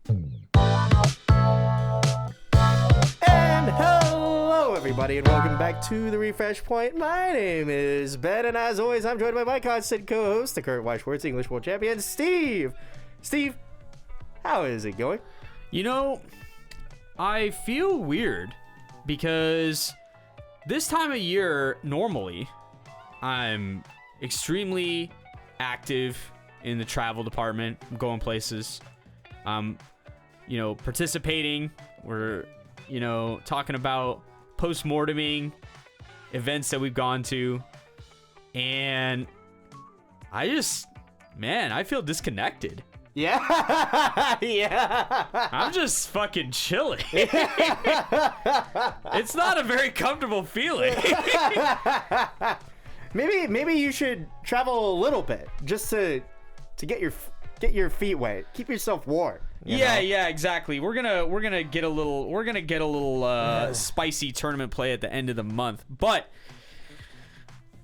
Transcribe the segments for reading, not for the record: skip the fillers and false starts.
And hello, everybody, and welcome back to the Refresh Point. My name is Ben, and as always, I'm joined by my constant co-host, the current Weiss Schwarz English World Champion, Steve. Steve, how is it going? You know, I feel weird because this time of year, normally, I'm extremely active in the travel department. I'm going places. I'm, participating. We're, talking about post-morteming events that we've gone to. And I feel disconnected. Yeah. Yeah. I'm just fucking chilling. It's not a very comfortable feeling. Maybe you should travel a little bit just to get your feet wet, keep yourself warm. Yeah, exactly. We're gonna get a little spicy tournament play at the end of the month, but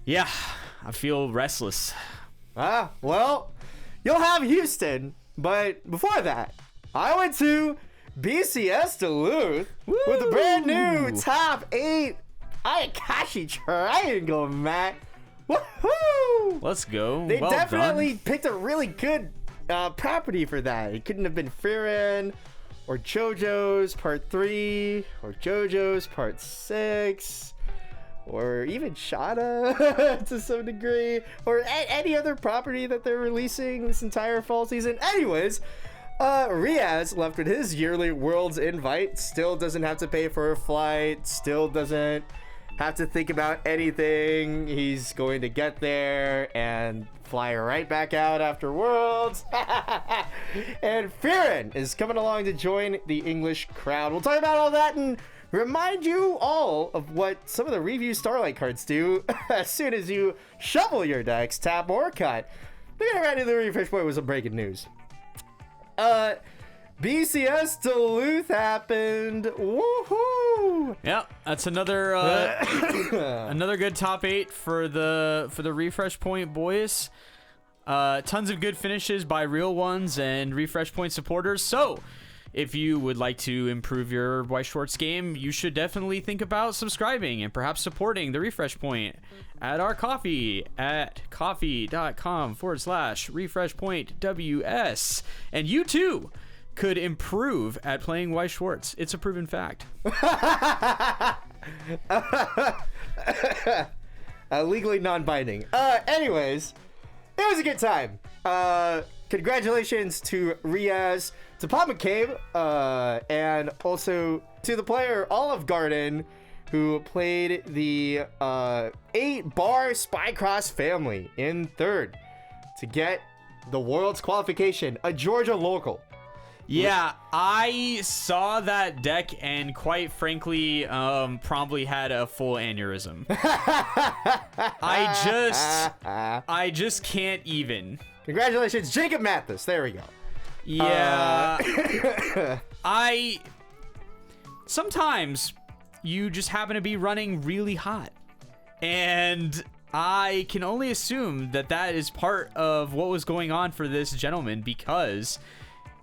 yeah, I feel restless. Well, you'll have Houston, but before that, I went to BCS Duluth with a brand new top 8 Ayakashi Triangle mat. Woohoo! Let's go. They Well definitely done. picked a really good property for that. It couldn't have been Frieren or JoJo's Part 3 or JoJo's Part 6 or even Shana to some degree, or any other property that they're releasing this entire fall season. Anyways, Riaz left with his yearly Worlds invite, still doesn't have to pay for a flight, still doesn't have to think about anything. He's going to get there and fly right back out after Worlds. And Frieren is coming along to join the English crowd. We'll talk about all that and remind you all of what some of the review Starlight cards do as soon as you shuffle your decks, tap or cut. We're gonna get right into the Refresh Point with some breaking news. BCS Duluth happened. Woohoo! Yeah, that's another another good top 8 for the Refresh Point boys. Tons of good finishes by real ones and Refresh Point supporters. So, if you would like to improve your Weiss Schwarz game, you should definitely think about subscribing and perhaps supporting the Refresh Point at our coffee at coffee.com/refreshpointws. And you too could improve at playing Weiss Schwarz. It's a proven fact. Legally non-binding. Anyways, it was a good time. Congratulations to Riaz, to Pop McCabe, and also to the player Olive Garden, who played the 8-bar Spycross family in third to get the World's qualification, a Georgia local. Yeah, I saw that deck and quite frankly, probably had a full aneurysm. I just can't even. Congratulations, Jacob Mathis. There we go. Yeah. Sometimes you just happen to be running really hot. And I can only assume that is part of what was going on for this gentleman, because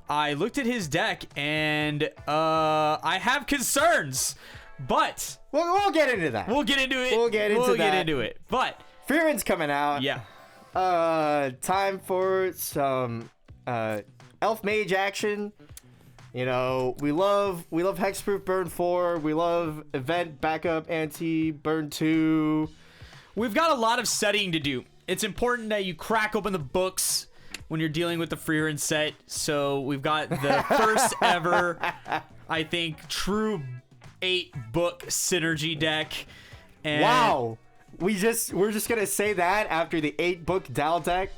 I looked at his deck and I have concerns, but we'll get into that. We'll get into it. We'll get into it. But Frieren's coming out. Yeah. Time for some Elf Mage action. We love Hexproof Burn 4. We love Event Backup Anti Burn 2. We've got a lot of studying to do. It's important that you crack open the books when you're dealing with the Frieren set. So we've got the first ever, I think, true 8-book synergy deck. And wow. We're just gonna say that after the 8-book Dal deck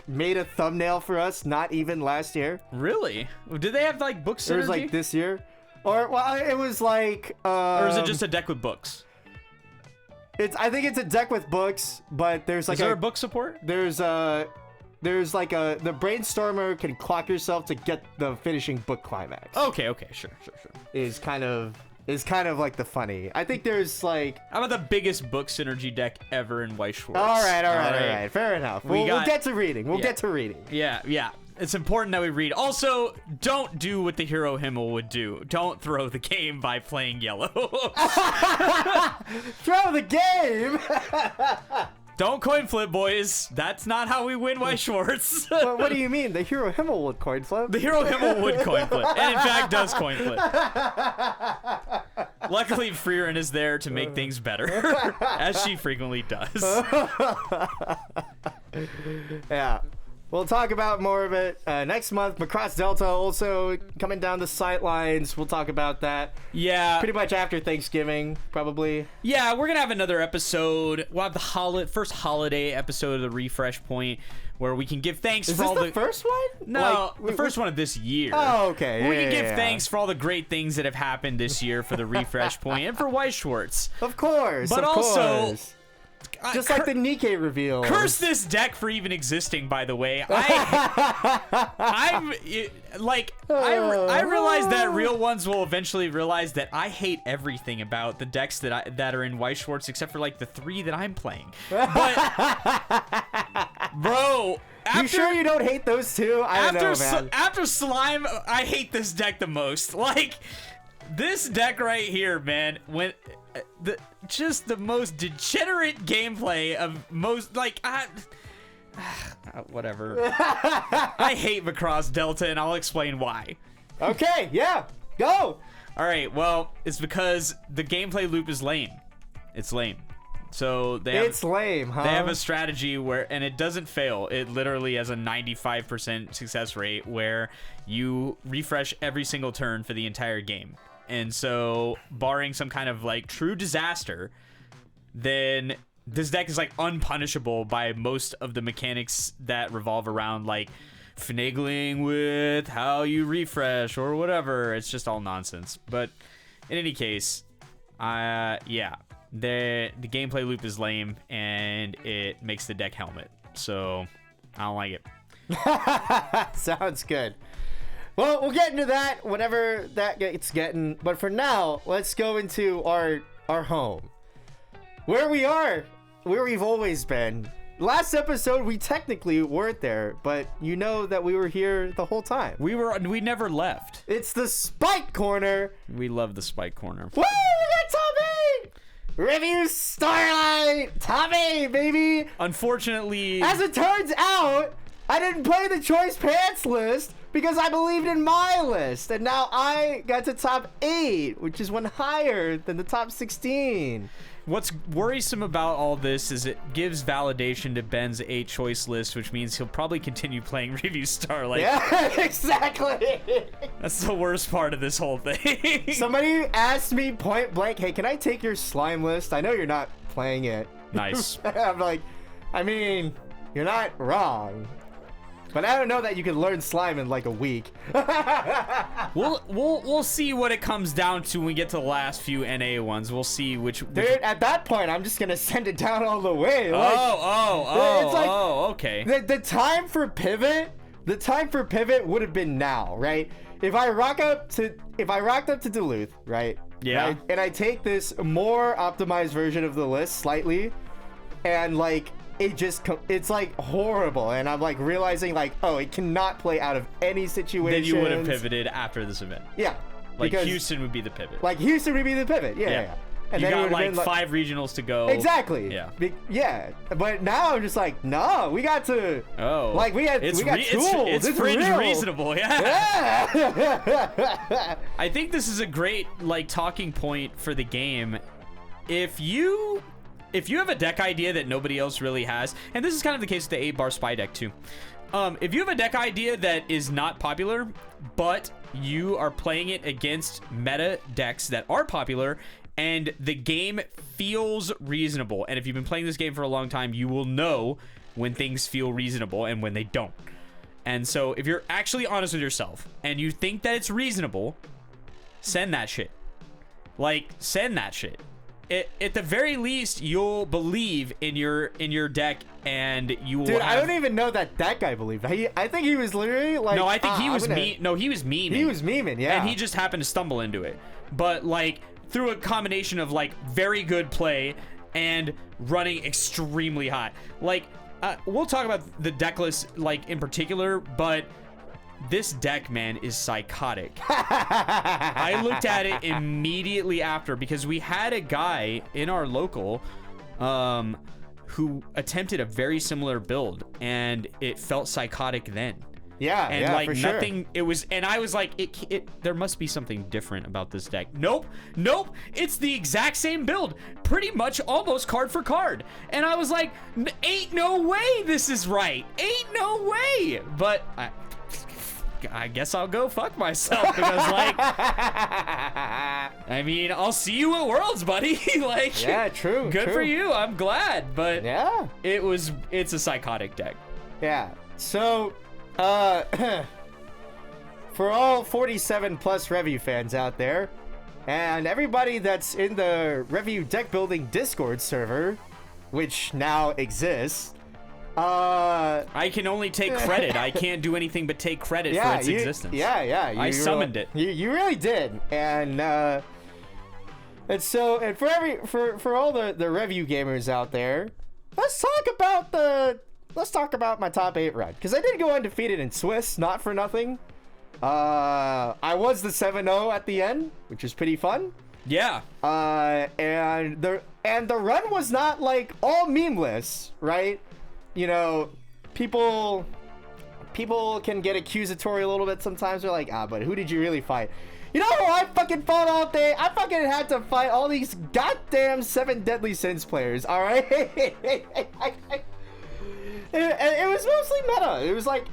made a thumbnail for us not even last year. Really? Did they have book synergy? It was this year. Or it was or is it just a deck with books? I think it's a deck with books, but there's is there a book support? There's the Brainstormer can clock yourself to get the finishing book climax. Okay, sure. Is kind of like the funny. I think there's how about the biggest book synergy deck ever in Weiss Schwarz? All right. Fair enough. We'll get to reading. We'll get to reading. Yeah. It's important that we read. Also, don't do what the Hero Himmel would do. Don't throw the game by playing yellow. Throw the game. Don't coin flip, boys. That's not how we win Weiss Schwarz. But what do you mean? The Hero Himmel would coin flip? The Hero Himmel would coin flip, and in fact does coin flip. Luckily, Freerin is there to make things better, as she frequently does. Yeah. We'll talk about more of it next month. Macross Delta also coming down the sidelines. We'll talk about that. Yeah. Pretty much after Thanksgiving, probably. Yeah, we're going to have another episode. We'll have the first holiday episode of the Refresh Point where we can give thanks Is for this all the first one? No, the first one of this year. Oh, okay. We can give thanks for all the great things that have happened this year for the Refresh Point and for Weiss Schwarz. Of course. But of also... course. Just like the Nikkei reveal. Curse this deck for even existing, by the way. I realize that real ones will eventually realize that I hate everything about the decks that are in Weiss Schwarz except for like the 3 that I'm playing. But bro, you sure you don't hate those two? I don't know, man. After Slime, I hate this deck the most. Like this deck right here, man. When just the most degenerate gameplay of most whatever. I hate Macross Delta, and I'll explain why. Okay, yeah, go. All right, well, it's because the gameplay loop is lame. It's lame. So it's lame, huh? They have a strategy and it doesn't fail. It literally has a 95% success rate where you refresh every single turn for the entire game. And so, barring some kind of like true disaster, then this deck is like unpunishable by most of the mechanics that revolve around like finagling with how you refresh or whatever. It's just all nonsense. But in any case, yeah, the gameplay loop is lame and it makes the deck helmet. So I don't like it. Sounds good. Well, we'll get into that whenever that gets getting. But for now, let's go into our home. Where we are, where we've always been. Last episode, we technically weren't there, but you know that we were here the whole time. We never left. It's the Spike Corner. We love the Spike Corner. Woo! We got Tommy! Review Starlight! Tommy, baby! Unfortunately... As it turns out, I didn't play the Choice Pants list because I believed in my list, and now I got to top 8, which is one higher than the top 16. What's worrisome about all this is it gives validation to Ben's 8-choice list, which means he'll probably continue playing Review Starlight. Yeah, exactly. That's the worst part of this whole thing. Somebody asked me point blank, hey, can I take your slime list? I know you're not playing it. Nice. I'm like, I mean, you're not wrong. But I don't know that you can learn slime in like a week. We'll see what it comes down to when we get to the last few NA ones. We'll see which. Dude, at that point, I'm just gonna send it down all the way. Like, it's like, okay. The time for pivot would have been now, right? If I rocked up to Duluth, right? Yeah. Right? And I take this more optimized version of the list slightly, and like. It's like horrible, and I'm like realizing like, oh, it cannot play out of any situation. Then you would have pivoted after this event. Yeah, like Houston would be the pivot. Yeah. And you then got like 5 regionals to go. Exactly. Yeah. Yeah, but now I'm just like, no, we got to. Oh. Like we got tools. It's fringe real. reasonable. Yeah. Yeah. I think this is a great like talking point for the game. If you have a deck idea that nobody else really has, and this is kind of the case with the 8-bar spy deck too. If you have a deck idea that is not popular, but you are playing it against meta decks that are popular, and the game feels reasonable, and if you've been playing this game for a long time, you will know when things feel reasonable and when they don't. And so if you're actually honest with yourself, and you think that it's reasonable, send that shit. Like, send that shit. At the very least, you'll believe in your deck, and you will. Dude, I don't even know that guy believed. I think he was literally like. No, I think he was No, he was memeing. He was memeing, yeah. And he just happened to stumble into it. But like through a combination of like very good play and running extremely hot. Like we'll talk about the deck list like in particular, but this deck, man, is psychotic. I looked at it immediately after because we had a guy in our local who attempted a very similar build, and it felt psychotic then. Yeah, and yeah, like for nothing, sure. it was, and I was like, there must be something different about this deck. Nope, it's the exact same build, pretty much almost card for card. And I was like, ain't no way this is right. Ain't no way. But I guess I'll go fuck myself because, like, I mean, I'll see you at Worlds, buddy. Like, yeah, true. Good true. for you. I'm glad, but yeah, it's a psychotic deck. Yeah. So, for all 47 plus Review fans out there, and everybody that's in the Review deck building Discord server, which now exists. I can only take credit. I can't do anything but take credit for its existence. Yeah. I summoned it. You really did, and for all the Review gamers out there, let's talk about my top 8 run, because I did go undefeated in Swiss, not for nothing. I was the 7-0 at the end, which is pretty fun. Yeah. And the run was not like all memeless, right? You know, people can get accusatory a little bit sometimes. They're like, but who did you really fight? You know who I fucking fought all day? I fucking had to fight all these goddamn 7 Deadly Sins players, alright? It was mostly meta. It was like,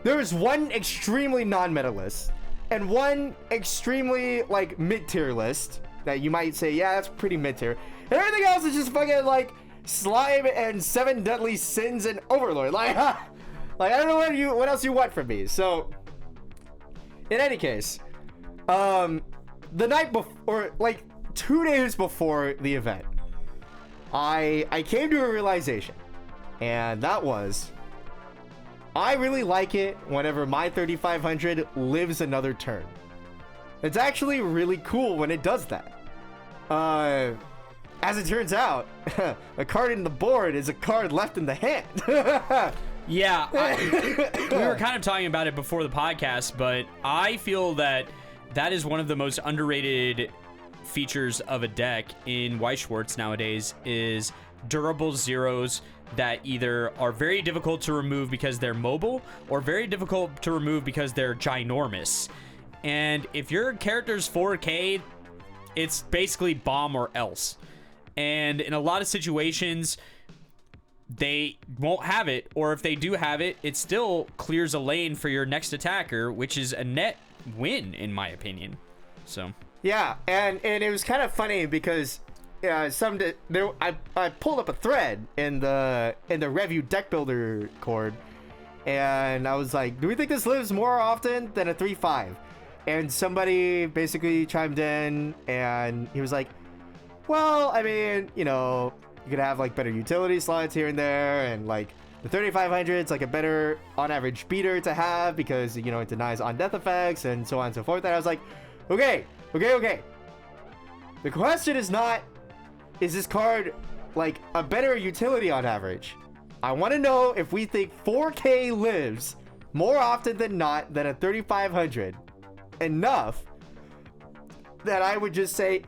there was one extremely non-meta list, and one extremely, like, mid-tier list that you might say, yeah, that's pretty mid-tier. And everything else is just fucking, like, Slime and 7 Deadly Sins and Overlord. Like, I don't know what else you want from me. So, in any case, the night before, or like 2 days before the event, I came to a realization, and that was, I really like it whenever my 3500 lives another turn. It's actually really cool when it does that. As it turns out, a card in the board is a card left in the hand. Yeah, we were kind of talking about it before the podcast, but I feel that is one of the most underrated features of a deck in Weiss Schwarz nowadays is durable zeros that either are very difficult to remove because they're mobile or very difficult to remove because they're ginormous. And if your character's 4K, it's basically bomb or else. And in a lot of situations, they won't have it, or if they do have it, it still clears a lane for your next attacker, which is a net win, in my opinion. So yeah, and it was kind of funny because I pulled up a thread in the Review deck builder cord, and I was like, do we think this lives more often than a 3-5? And somebody basically chimed in, and he was like, well, I mean, you know, you could have like better utility slots here and there, and like the 3500's like a better on average beater to have because, you know, it denies on death effects and so on and so forth. And I was like, okay. The question is not, is this card like a better utility on average? I want to know if we think 4K lives more often than not than a 3500 enough that I would just say,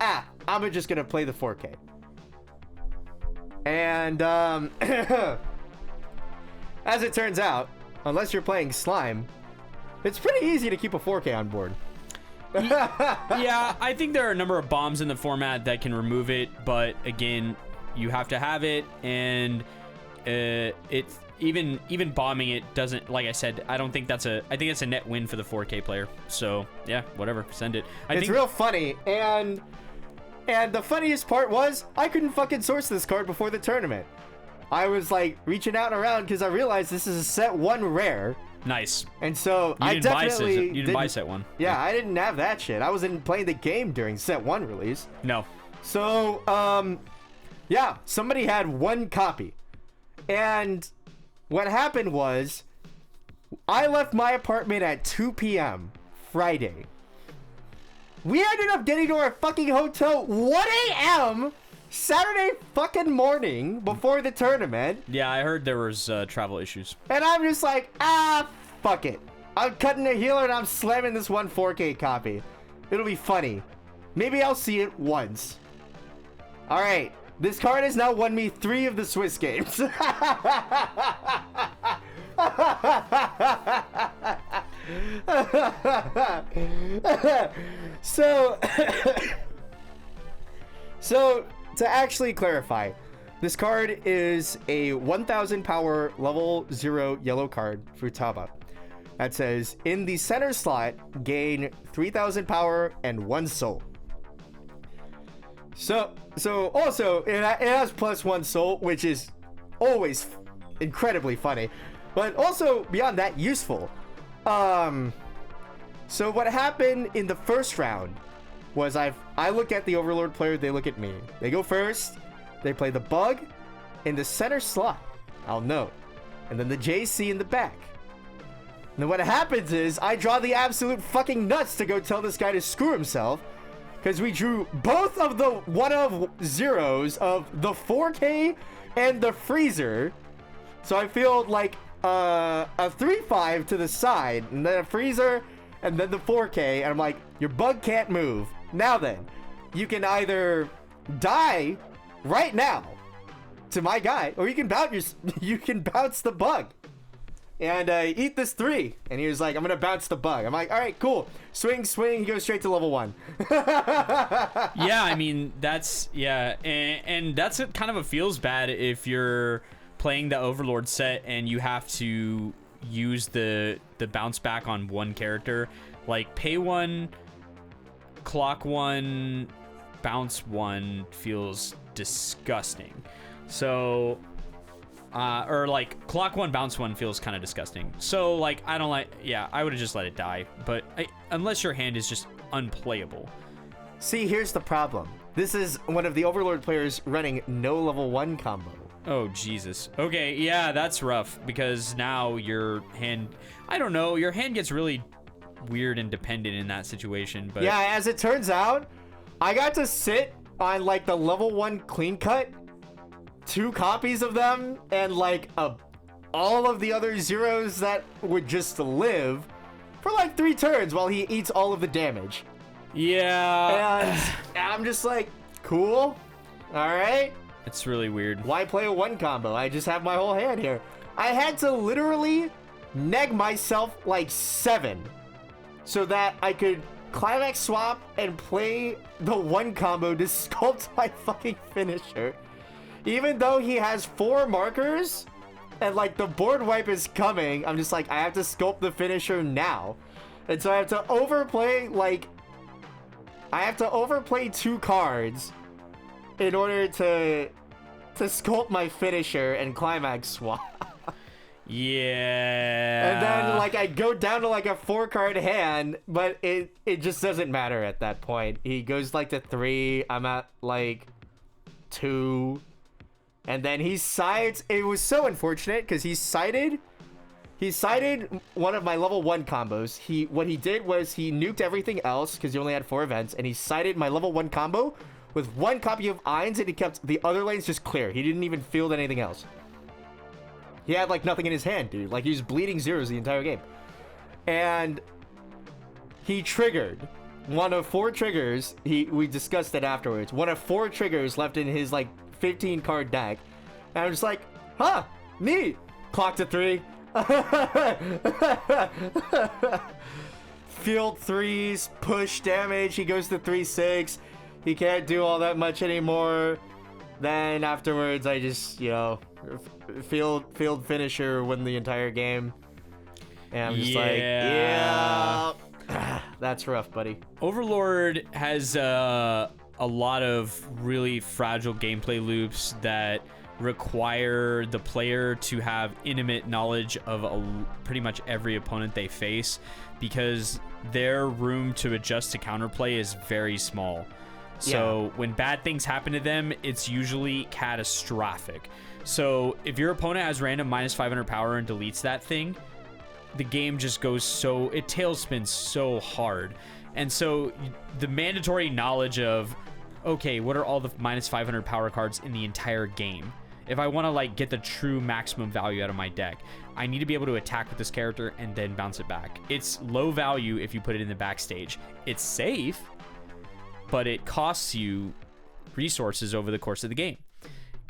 I'm just gonna play the 4K. And as it turns out, unless you're playing Slime, it's pretty easy to keep a 4K on board. Yeah, I think there are a number of bombs in the format that can remove it, but again, you have to have it, and it's even bombing it doesn't, like I said, I think it's a net win for the 4K player. So yeah, whatever, send it. It's real funny, and the funniest part was I couldn't fucking source this card before the tournament. I was like reaching out and around because I realized this is a set 1 rare. Nice. And so you didn't buy set 1. Yeah, I didn't have that shit. I wasn't playing the game during set 1 release. No. So yeah, somebody had 1 copy, and what happened was I left my apartment at 2 p.m. Friday. We ended up getting to our fucking hotel 1 a.m. Saturday fucking morning before the tournament. Yeah, I heard there was travel issues. And I'm just like, fuck it. I'm cutting a healer and I'm slamming this one 4K copy. It'll be funny. Maybe I'll see it once. Alright. This card has now won me 3 of the Swiss games. So to actually clarify, this card is a 1000 power level 0 yellow card for Taba. That says, in the center slot, gain 3000 power and 1 soul. So also, it has +1 soul, which is always incredibly funny. But also, beyond that, useful. So what happened in the first round was I look at the Overlord player, they look at me. They go first, they play the bug in the center slot. I'll note. And then the JC in the back. And then what happens is I draw the absolute fucking nuts to go tell this guy to screw himself. Because we drew both of the 1 of zeros of the 4K and the freezer. So I feel like a 3-5 to the side, and then a freezer, and then the 4K. And I'm like, your bug can't move. Now then, you can either die right now to my guy, or you can bounce the bug. And eat this 3. And he was like, I'm gonna bounce the bug. I'm like, all right, cool. Swing. He goes straight to level 1. Yeah, I mean, that's, yeah. And that's kind of a feels bad if you're playing the Overlord set and you have to use the bounce back on one character. Like, pay 1, clock 1, bounce 1 feels disgusting. So... or like clock 1, bounce 1 feels kind of disgusting. So like I don't like. Yeah, I would have just let it die. But unless your hand is just unplayable. See, here's the problem. This is one of the Overlord players running no level 1 combo. Oh Jesus. Okay, yeah, that's rough because now your hand. I don't know. Your hand gets really weird and dependent in that situation. But yeah, as it turns out, I got to sit on like the level 1 clean cut. 2 copies of them and like all of the other zeros that would just live for like 3 turns while he eats all of the damage. Yeah. And I'm just like, cool. All right. It's really weird. Why play a 1 combo? I just have my whole hand here. I had to literally neg myself like 7 so that I could climax swap and play the 1 combo to sculpt my fucking finisher. Even though he has 4 markers and like the board wipe is coming, I'm just like, I have to sculpt the finisher now. And so I have to overplay 2 cards in order to sculpt my finisher and climax swap. Yeah. And then like I go down to like a 4-card hand, but it just doesn't matter at that point. He goes like to 3, I'm at like 2. And then he sides. It was so unfortunate because he sided one of my level 1 combos. What he did was he nuked everything else because he only had 4 events, and he sided my level 1 combo with 1 copy of Eins, and he kept the other lanes just clear. He didn't even field anything else. He had like nothing in his hand, dude. Like he was bleeding zeros the entire game. And he triggered one of 4 triggers. We discussed it afterwards. One of 4 triggers left in his like 15 card deck, and I'm just like, huh, neat. Clock to 3. Field 3s, push damage. He goes to 3/6. He can't do all that much anymore. Then afterwards, I just, field finisher, win the entire game. And I'm just like, yeah, that's rough, buddy. Overlord has a lot of really fragile gameplay loops that require the player to have intimate knowledge of pretty much every opponent they face because their room to adjust to counterplay is very small. So when bad things happen to them, it's usually catastrophic. So if your opponent has random -500 power and deletes that thing, the game just goes it tailspins so hard. And so the mandatory knowledge of okay, what are all the minus 500 power cards in the entire game? If I want to like get the true maximum value out of my deck, I need to be able to attack with this character and then bounce it back. It's low value if you put it in the backstage. It's safe, but it costs you resources over the course of the game.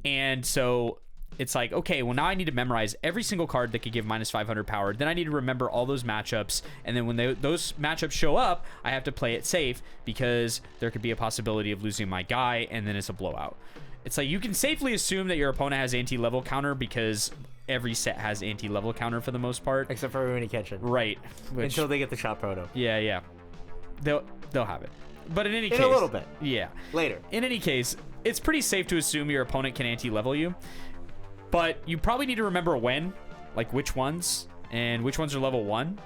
And so it's like, okay, well now I need to memorize every single card that could give minus 500 power. Then I need to remember all those matchups. And then when those matchups show up, I have to play it safe because there could be a possibility of losing my guy and then it's a blowout. It's like you can safely assume that your opponent has anti-level counter because every set has anti-level counter for the most part. Except for Rooney Kitchen. Right. Until they get the shot proto. Yeah. They'll have it. But in any case... In a little bit. Yeah. Later. In any case, it's pretty safe to assume your opponent can anti-level you. But you probably need to remember when, like which ones, and which ones are level 1.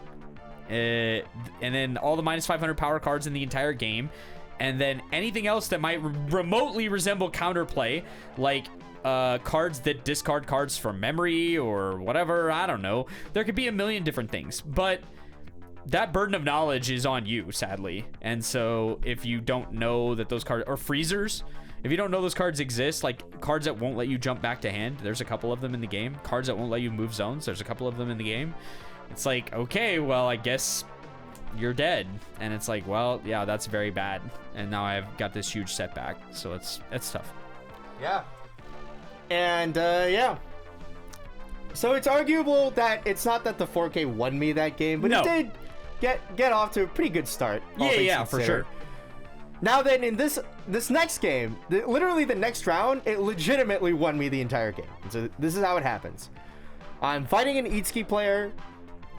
And then all the minus 500 power cards in the entire game. And then anything else that might remotely resemble counterplay, like cards that discard cards from memory or whatever. I don't know. There could be a million different things. But that burden of knowledge is on you, sadly. And so if you don't know that those cards... Or freezers. If you don't know those cards exist, like cards that won't let you jump back to hand, there's a couple of them in the game. Cards that won't let you move zones, there's a couple of them in the game. It's like, okay, well, I guess you're dead. And it's like, well, yeah, that's very bad. And now I've got this huge setback. So it's tough. Yeah. And, yeah. So it's arguable that it's not that the 4K won me that game, but No. it did get off to a pretty good start. Yeah, for sure. Now then, in this next game, literally the next round, it legitimately won me the entire game. So this is how it happens. I'm fighting an Itsuki player,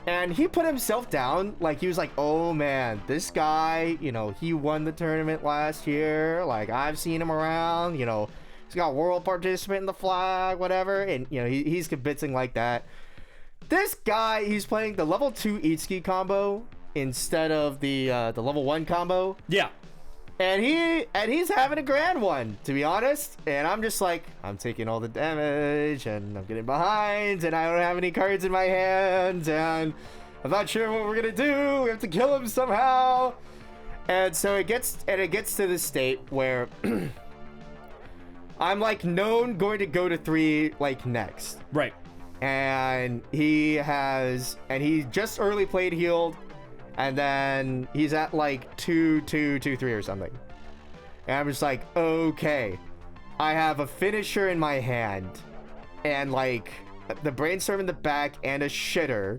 and he put himself down. Like, he was like, oh man, this guy, you know, he won the tournament last year. Like, I've seen him around, you know, he's got world participant in the flag, whatever. And, you know, he's convincing like that. This guy, he's playing the level 2 Itsuki combo instead of the level 1 combo. Yeah. And he's having a grand one, to be honest. And I'm just like, I'm taking all the damage, and I'm getting behind, and I don't have any cards in my hand, and I'm not sure what we're gonna do. We have to kill him somehow. And so it gets to this state where I'm like going to go to 3 like next. Right. And he just early played healed. And then he's at like 2-2-2-3 or something. And I'm just like, okay, I have a finisher in my hand, and like the brainstorm in the back, and a shitter,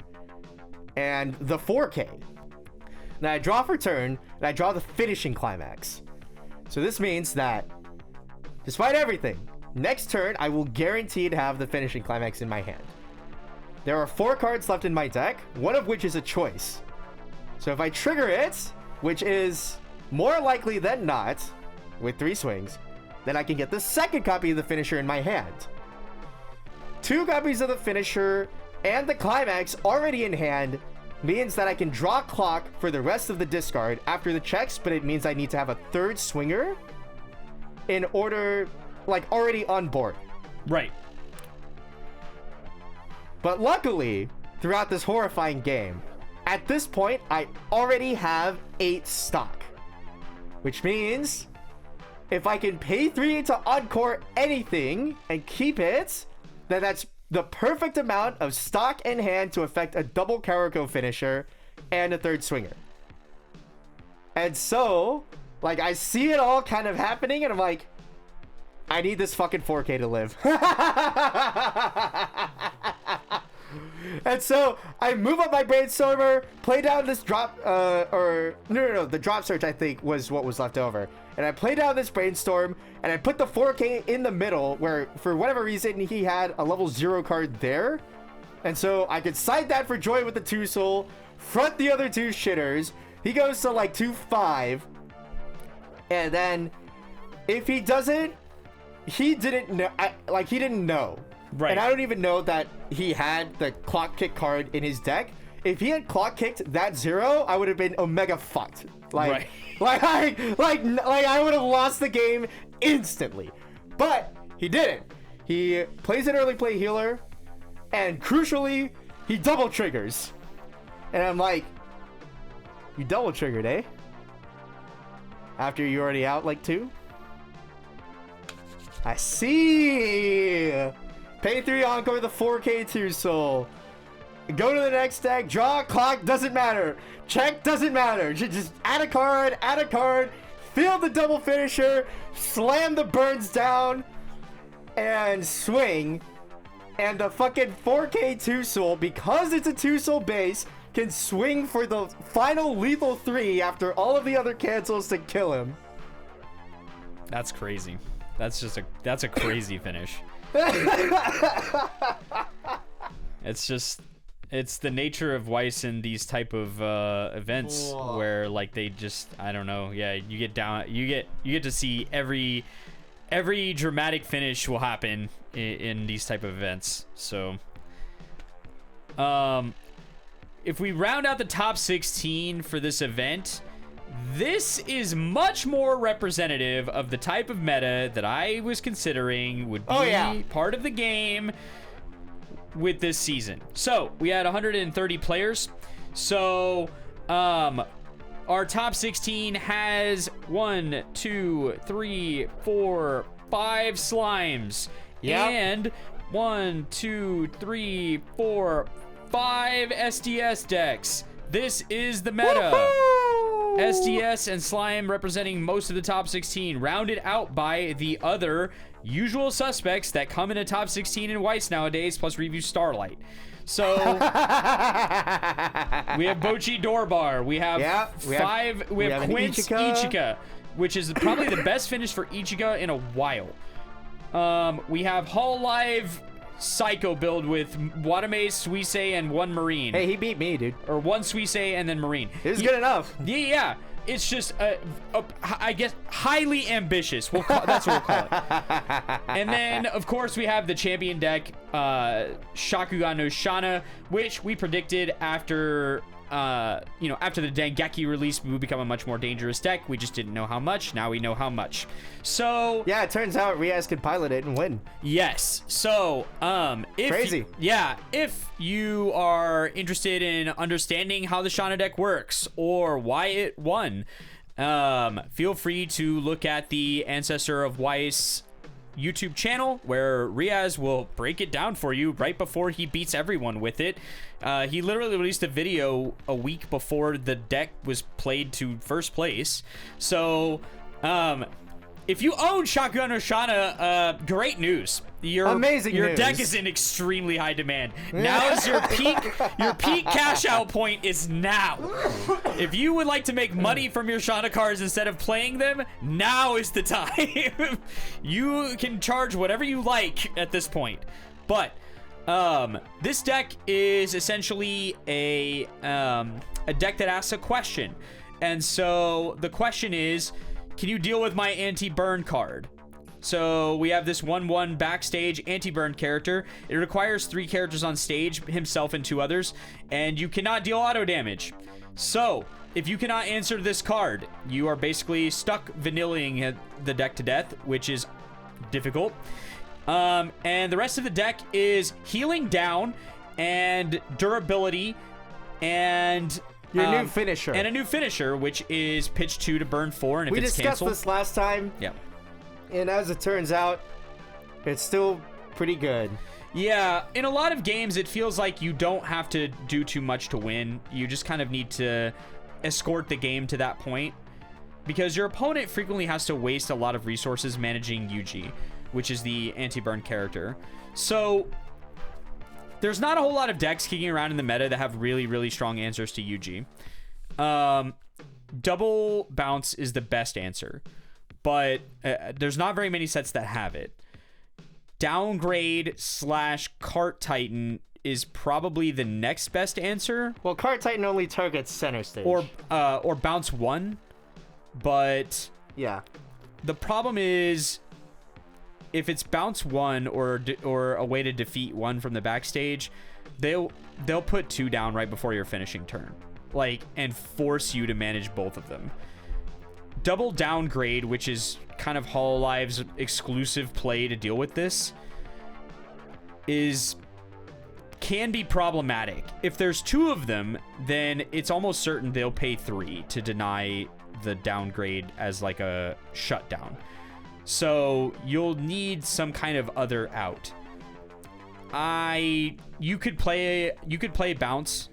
and the 4K. Now I draw for turn, and I draw the finishing climax. So this means that, despite everything, next turn I will guarantee to have the finishing climax in my hand. There are 4 cards left in my deck, one of which is a choice. So if I trigger it, which is more likely than not, with 3 swings, then I can get the second copy of the finisher in my hand. 2 copies of the finisher and the climax already in hand means that I can draw clock for the rest of the discard after the checks, but it means I need to have a 3rd swinger in order, like, already on board. Right. But luckily, throughout this horrifying game, at this point, I already have 8 stock. Which means, if I can pay 3 to encore anything and keep it, then that's the perfect amount of stock in hand to affect a double Karako finisher and a 3rd swinger. And so, like, I see it all kind of happening, and I'm like, I need this fucking 4K to live. And so I move up my brainstormer, play down this drop, the drop search I think was what was left over. And I play down this brainstorm, and I put the 4K in the middle where, for whatever reason, he had a level 0 card there. And so I could side that for joy with the 2 soul, front the other 2 shitters. He goes to like 2-5. And then if he doesn't, he didn't know, he didn't know. Right. And I don't even know that he had the clock kick card in his deck. If he had clock kicked that 0, I would have been omega fucked. Like, right. like I would have lost the game instantly. But he didn't. He plays an early play healer, and crucially, he double triggers. And I'm like, you double triggered, eh? After you're already out like 2? I see. Pay 3 encore the 4K 2 soul. Go to the next deck. Draw, clock, doesn't matter. Check, doesn't matter. Just add a card. Feel the double finisher. Slam the burns down. And swing. And the fucking 4K 2 soul, because it's a 2 soul base, can swing for the final lethal 3 after all of the other cancels to kill him. That's crazy. That's a crazy finish. It's the nature of Weiss in these type of events. Whoa. Where like they just, I don't know. Yeah, you get to see every dramatic finish will happen in these type of events. So, if we round out the top 16 for this event, this is much more representative of the type of meta that I was considering would be part of the game with this season. So we had 130 players. So our top 16 has 1, 2, 3, 4, 5 slimes. Yep. And 1, 2, 3, 4, 5 SDS decks. This is the meta. Woo-hoo! SDS and slime representing most of the top 16, rounded out by the other usual suspects that come in a top 16 in Weiss nowadays, plus review Starlight. So we have Bochi Dorbar. We have we have Quince Ichika, which is probably the best finish for Ichika in a while. We have Hololive Psycho build with Watame, Suisse, and 1 Marine. Hey, he beat me, dude. Or 1 Suisse and then Marine. It was good enough. Yeah. It's just, I guess, highly ambitious. That's what we'll call it. And then, of course, we have the champion deck, Shakugan no Shana, which we predicted after the Dengeki release, we would become a much more dangerous deck. We just didn't know how much. Now we know how much. So yeah, it turns out Riaz could pilot it and win. Yes. So crazy. If you are interested in understanding how the Shana deck works or why it won, feel free to look at the Ancestor of Weiss YouTube channel, where Riaz will break it down for you right before he beats everyone with it. He literally released a video a week before the deck was played to first place. So if you own Shakugan no Shana, great news. Your news. Deck is in extremely high demand. Now is your peak cash out point is now. If you would like to make money from your Shana cards instead of playing them, now is the time. You can charge whatever you like at this point. But this deck is essentially a deck that asks a question. And so the question is, can you deal with my anti-burn card? So we have this 1/1 backstage anti-burn character. It requires 3 characters on stage, himself and 2 others, and you cannot deal auto damage. So if you cannot answer this card, you are basically stuck vanillaing the deck to death, which is difficult. And the rest of the deck is healing down and durability and your new finisher. And a new finisher, which is pitch 2 to burn 4, and if we it's discussed canceled, this last time. Yeah. And as it turns out, it's still pretty good. Yeah, in a lot of games, it feels like you don't have to do too much to win. You just kind of need to escort the game to that point, because your opponent frequently has to waste a lot of resources managing Yuji, which is the anti-burn character. So there's not a whole lot of decks kicking around in the meta that have really, really strong answers to Yuji. Double bounce is the best answer, but there's not very many sets that have it. Downgrade / Cart Titan is probably the next best answer. Well, Cart Titan only targets center stage. Or bounce 1, but yeah. The problem is, if it's bounce 1 or a way to defeat 1 from the backstage, they'll put 2 down right before your finishing turn, and force you to manage both of them. Double downgrade, which is kind of Hololive's exclusive play to deal with this, can be problematic. If there's 2 of them, then it's almost certain they'll pay 3 to deny the downgrade as like a shutdown. So you'll need some kind of other out. You could play bounce,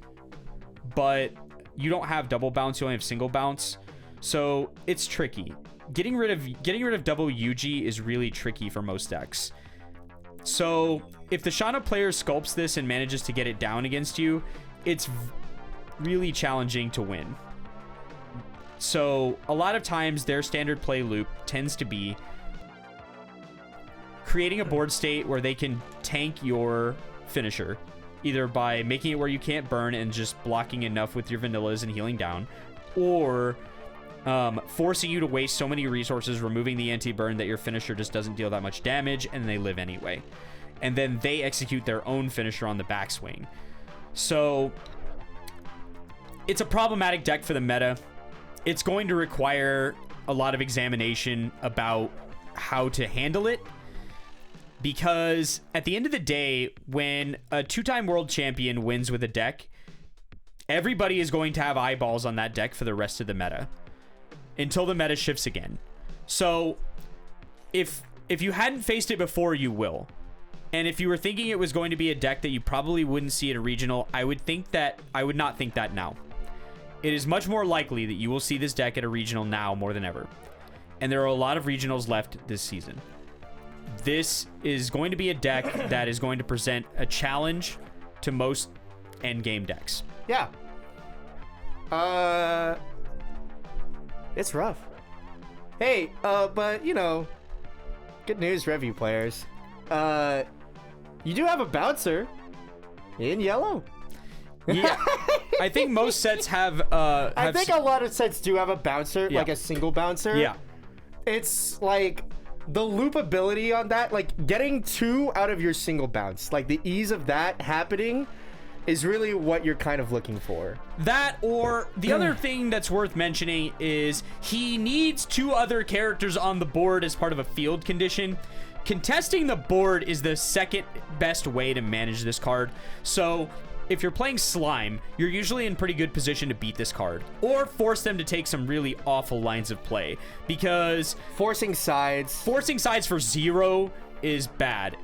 but you don't have double bounce, you only have single bounce. So it's tricky. Getting rid of double UG is really tricky for most decks. So if the Shana player sculpts this and manages to get it down against you, it's really challenging to win. So a lot of times their standard play loop tends to be creating a board state where they can tank your finisher, either by making it where you can't burn and just blocking enough with your vanillas and healing down, or forcing you to waste so many resources removing the anti-burn that your finisher just doesn't deal that much damage and they live anyway. And then they execute their own finisher on the backswing. So it's a problematic deck for the meta. It's going to require a lot of examination about how to handle it, because at the end of the day, when a 2-time world champion wins with a deck, everybody is going to have eyeballs on that deck for the rest of the meta until the meta shifts again. So if you hadn't faced it before, you will. And if you were thinking it was going to be a deck that you probably wouldn't see at a regional, I would not think that now. It is much more likely that you will see this deck at a regional now more than ever. And there are a lot of regionals left this season. This is going to be a deck that is going to present a challenge to most endgame decks. Yeah. It's rough. Hey, but you know, good news, review players. You do have a bouncer in yellow. Yeah, I think most sets have. I think a lot of sets do have a bouncer, Yeah. like a single bouncer. Yeah. It's like the loop ability on that, like getting 2 out of your single bounce, like the ease of that happening is really what you're kind of looking for. That, or the other thing that's worth mentioning is he needs 2 other characters on the board as part of a field condition. Contesting the board is the second best way to manage this card. So if you're playing Slime, you're usually in pretty good position to beat this card, or force them to take some really awful lines of play, because Forcing sides for 0 is bad.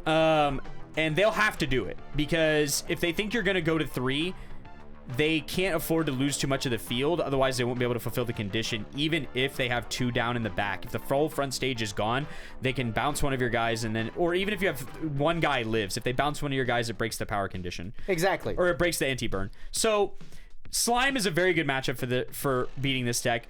And they'll have to do it, because if they think you're going to go to 3, they can't afford to lose too much of the field. Otherwise, they won't be able to fulfill the condition, even if they have 2 down in the back. If the full front stage is gone, they can bounce one of your guys, and then, or even if you have 1 guy lives, if they bounce one of your guys, it breaks the power condition. Exactly. Or it breaks the anti-burn. So Slime is a very good matchup for beating this deck.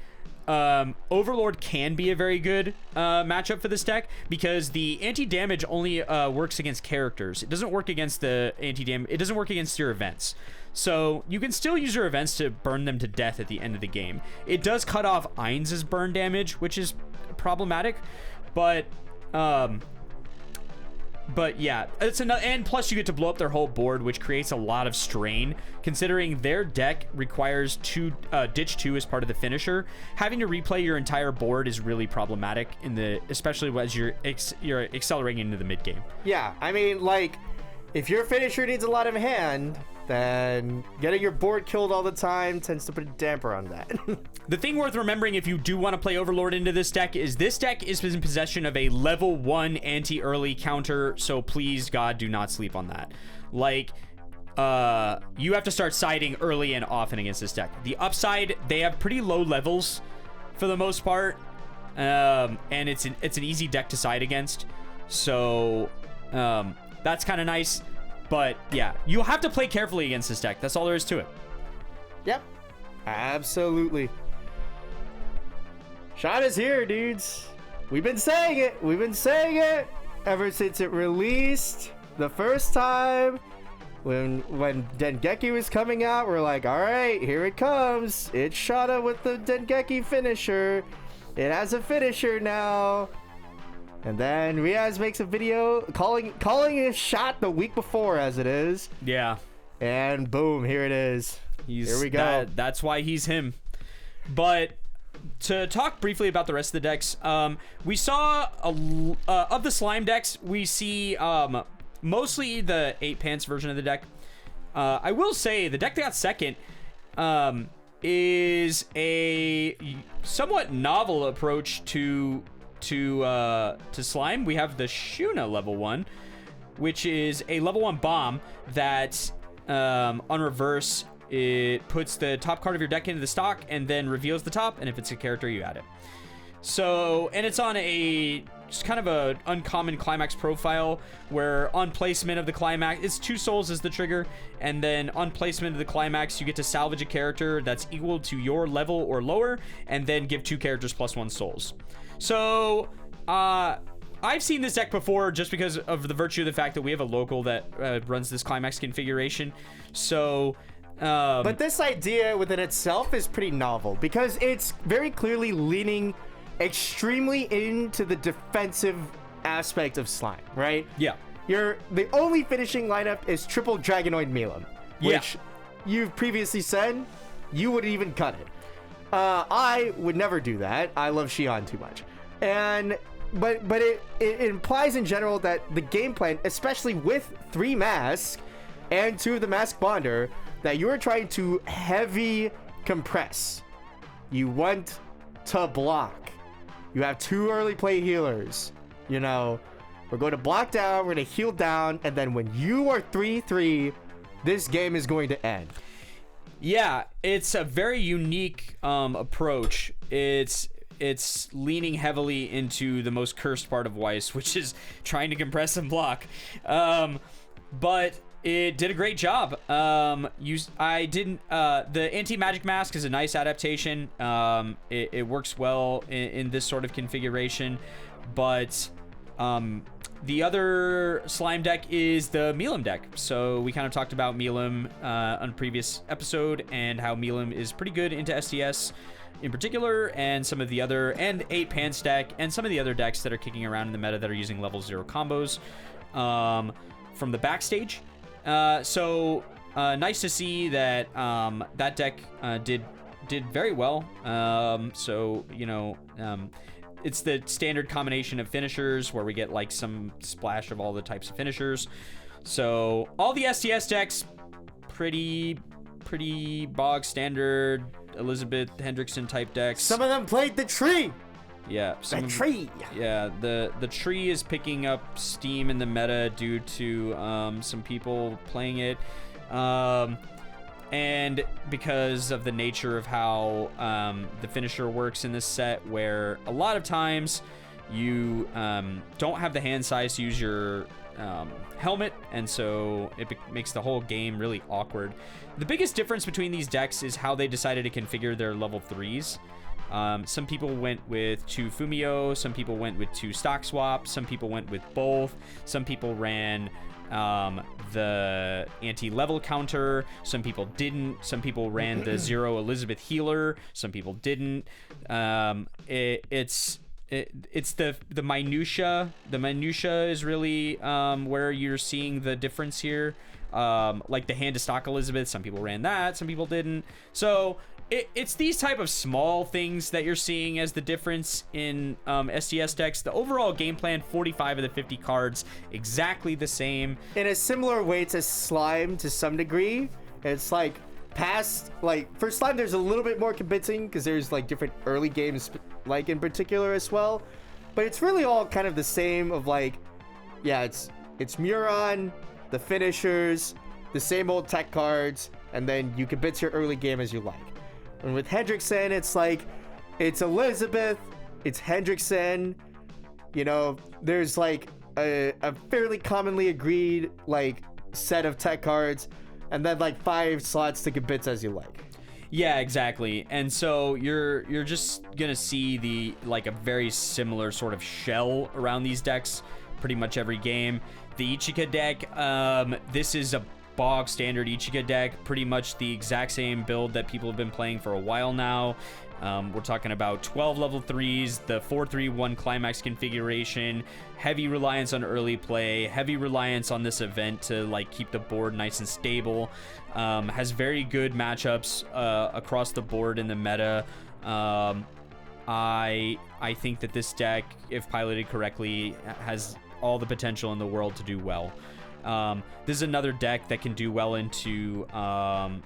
Overlord can be a very good matchup for this deck, because the anti-damage only works against characters. It doesn't work against the anti-damage. It doesn't work against your events. So you can still use your events to burn them to death at the end of the game. It does cut off Ainz' burn damage, which is problematic, but yeah, it's another, and plus you get to blow up their whole board, which creates a lot of strain, considering their deck requires ditch 2 as part of the finisher. Having to replay your entire board is really problematic especially as you're accelerating into the mid game. Yeah, I mean, like, if your finisher needs a lot of hand, then getting your board killed all the time tends to put a damper on that. The thing worth remembering if you do want to play Overlord into this deck is in possession of a level 1 anti-early counter, so please, God, do not sleep on that. Like, you have to start siding early and often against this deck. The upside, they have pretty low levels for the most part, and it's an easy deck to side against, so that's kind of nice. But yeah, you'll have to play carefully against this deck. That's all there is to it. Yep, absolutely. Shana's here, dudes. We've been saying it ever since it released the first time. When Dengeki was coming out, we're like, all right, here it comes. It's Shana with the Dengeki finisher. It has a finisher now. And then Riaz makes a video calling his shot the week before, as it is. Yeah. And boom, here it is. Here we go. That's why he's him. But to talk briefly about the rest of the decks, we saw of the Slime decks, we see mostly the 8 pants version of the deck. I will say the deck that got second is a somewhat novel approach to to slime, we have the Shuna level 1, which is a level 1 bomb that on reverse, it puts the top card of your deck into the stock and then reveals the top, and if it's a character, you add it. So, and it's on just kind of a uncommon climax profile, where on placement of the climax, it's 2 souls as the trigger, and then on placement of the climax, you get to salvage a character that's equal to your level or lower, and then give 2 characters +1 souls. So, I've seen this deck before just because of the virtue of the fact that we have a local that runs this climax configuration. So, but this idea within itself is pretty novel, because it's very clearly leaning extremely into the defensive aspect of slime, right? Yeah. The only finishing lineup is triple Dragonoid Milim, which you've previously said you wouldn't even cut it. I would never do that. I love Xion too much. But it implies in general that the game plan, especially with 3 masks and 2 of the mask bonder, that you are trying to heavy compress. You want to block. You have 2 early play healers. You know, we're going to block down, we're going to heal down, and then when you are 3-3, this game is going to end. Yeah, it's a very unique approach. It's leaning heavily into the most cursed part of Weiss, which is trying to compress and block. But it did a great job. The anti-magic mask is a nice adaptation. It works well in this sort of configuration, but the other slime deck is the Milim deck. So we kind of talked about Milim on a previous episode, and how Milim is pretty good into STS in particular, and some of the other, and 8 Pants deck, and some of the other decks that are kicking around in the meta that are using level 0 combos from the backstage. So nice to see that that deck did very well. So, you know, it's the standard combination of finishers where we get like some splash of all the types of finishers. So all the STS decks, pretty bog standard Elizabeth Hendrickson type decks. Some of them played the tree. Yeah, the tree. Yeah, the tree is picking up steam in the meta due to some people playing it, and because of the nature of how the finisher works in this set, where a lot of times you don't have the hand size to use your helmet, and so it makes the whole game really awkward. The biggest difference between these decks is how they decided to configure their level 3s. Some people went with 2 Fumio, some people went with 2 stock swap, some people went with both, some people ran the anti-level counter, some people didn't, some people ran the 0 Elizabeth healer, some people didn't. It's the minutia. The minutia is really where you're seeing the difference here. Like the hand to stock Elizabeth, some people ran that, some people didn't. So it's these type of small things that you're seeing as the difference in STS decks. The overall game plan, 45 of the 50 cards, exactly the same. In a similar way to Slime to some degree, it's like for Slime there's a little bit more convincing because there's like different early games like in particular as well, but it's really all kind of the same of like, yeah, it's Muron, the finishers, the same old tech cards, and then you can bits your early game as you like. And with Hendrickson, it's like, it's Elizabeth, it's Hendrickson, you know, there's like a fairly commonly agreed like set of tech cards, and then like 5 slots to get bits as you like. Yeah, exactly. And so you're just gonna see a very similar sort of shell around these decks pretty much every game. The Ichika deck, this is a bog standard Ichika deck, pretty much the exact same build that people have been playing for a while now. We're talking about 12 level 3s, the 4-3-1 climax configuration, heavy reliance on early play, heavy reliance on this event to like keep the board nice and stable. Has very good matchups across the board in the meta. I think that this deck, if piloted correctly, has all the potential in the world to do well. This is another deck that can do well into a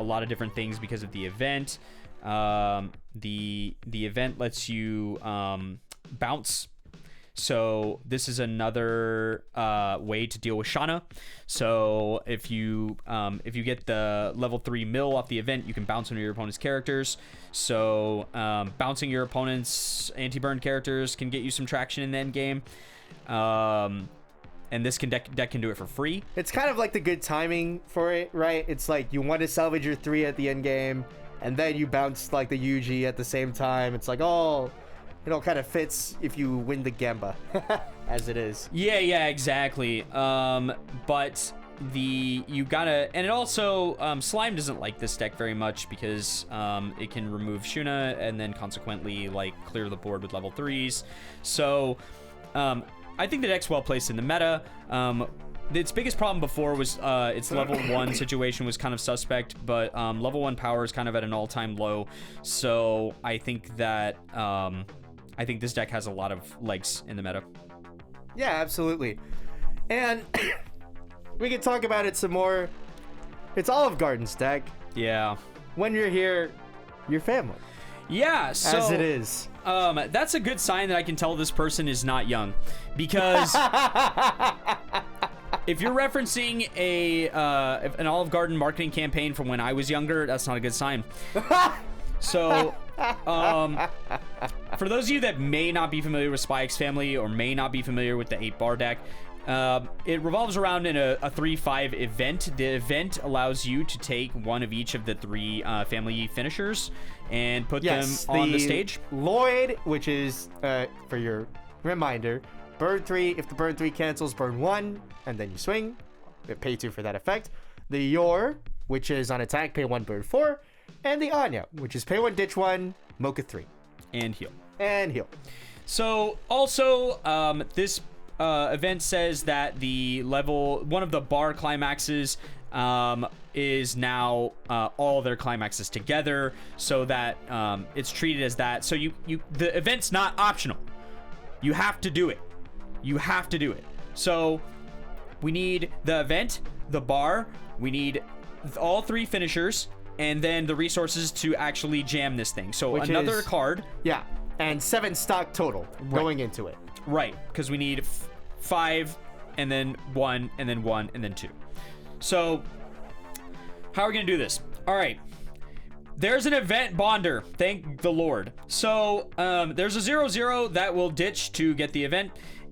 lot of different things because of the event. The event lets you bounce. So this is another way to deal with Shana. So if you get the level 3 mill off the event, you can bounce one of your opponent's characters. So bouncing your opponent's anti-burn characters can get you some traction in the end game. And this deck can do it for free. It's kind of like the good timing for it, right? It's like you want to salvage your 3 at the end game, and then you bounce like the UG at the same time. It's like, oh, it all kind of fits if you win the Gamba, as it is. Yeah, exactly. But you gotta, and it also, Slime doesn't like this deck very much because it can remove Shuna and then consequently like clear the board with level 3s. So I think the deck's well placed in the meta. Its biggest problem before was its level 1 situation was kind of suspect, but level 1 power is kind of at an all-time low. So I think that this deck has a lot of legs in the meta. Yeah, absolutely. And we can talk about it some more. It's Olive Garden's deck. Yeah. When you're here, you're family. Yeah, so as it is. That's a good sign that I can tell this person is not young, because if you're referencing an Olive Garden marketing campaign from when I was younger, that's not a good sign. So, for those of you that may not be familiar with SpyX Family or may not be familiar with the 8-bar deck, it revolves around in a 3-5 event. The event allows you to take one of each of the 3 family finishers and put them on the stage. Lloyd, which is, for your reminder, burn 3. If the burn 3 cancels, burn 1, and then you swing. Pay 2 for that effect. The Yor, which is on attack, pay 1, burn 4. And the Anya, which is pay 1, ditch 1, Mocha 3. And heal. So, also, this event says that one of the bar climaxes is now all their climaxes together, so that it's treated as that. So the event's not optional. You have to do it. So we need the event, the bar, we need all 3 finishers, and then the resources to actually jam this thing. So another card. Yeah, and 7 stock total going into it. Right, because we need 5, and then 1, and then 1, and then 2. So, how are we going to do this? All right. There's an event bonder. Thank the Lord. So, there's a 0/0 that will ditch to get the event.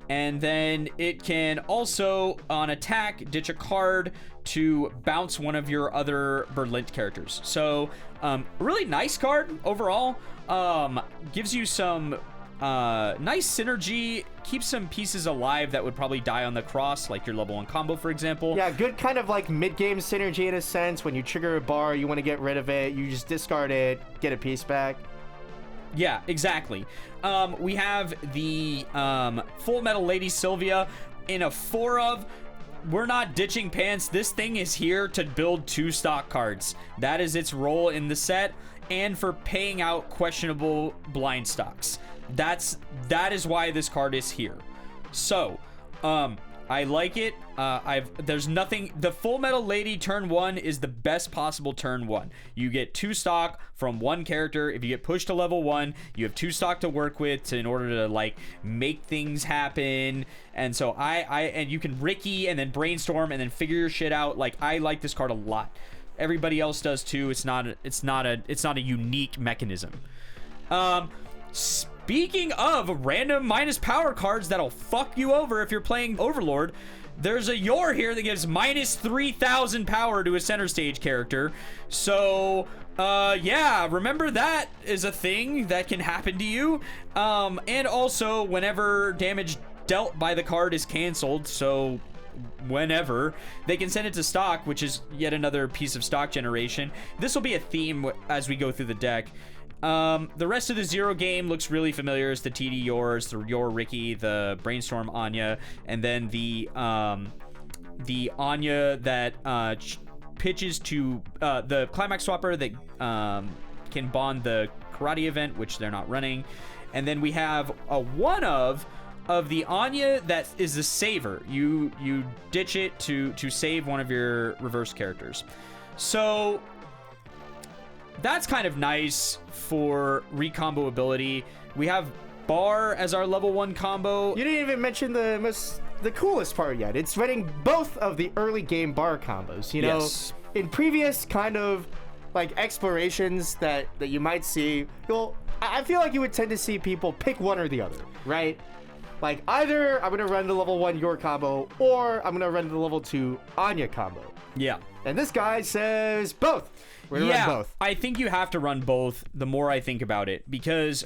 And then it can also, on attack, ditch a card to bounce one of your other Berlint characters. So, really nice card overall. Gives you some nice synergy, keeps some pieces alive that would probably die on the cross, like your level 1 combo, for example. Yeah, good kind of like mid-game synergy in a sense. When you trigger a bar, you want to get rid of it, you just discard it, get a piece back. Yeah, exactly. We have the Full Metal Lady Sylvia in a 4 of. We're not ditching pants. This thing is here to build 2 stock cards. That is its role in the set, and for paying out questionable blind stocks. That is why this card is here. So, I like it. There's nothing. The Full Metal Lady turn 1 is the best possible turn 1. You get 2 stock from 1 character. If you get pushed to level 1, you have 2 stock to work with in order to like make things happen. And so and you can Ricky and then brainstorm and then figure your shit out. Like, I like this card a lot. Everybody else does too. It's not a unique mechanism. Speaking of random minus power cards that'll fuck you over if you're playing Overlord, there's a Yor here that gives minus 3,000 power to a center stage character. So, yeah, remember that is a thing that can happen to you. And also, whenever damage dealt by the card is canceled, so whenever, they can send it to stock, which is yet another piece of stock generation. This will be a theme as we go through the deck. The rest of the 0 game looks really familiar. It's the TD Yors, the Yor Ricky, the Brainstorm Anya, and then the Anya that pitches to the Climax Swapper that can bond the Karate event, which they're not running. And then we have a one of the Anya that is the saver. You ditch it to save one of your reverse characters. So that's kind of nice for recombo ability. We have Bar as our level 1 combo. You didn't even mention the coolest part yet. It's running both of the early game bar combos. You know, Yes. in previous kind of like explorations that you might see, I feel like you would tend to see people pick one or the other, right? Like either I'm gonna run the level 1 Yor combo, or I'm gonna run the level 2 Anya combo. Yeah. And this guy says both. We're gonna run both. I think you have to run both the more I think about it, because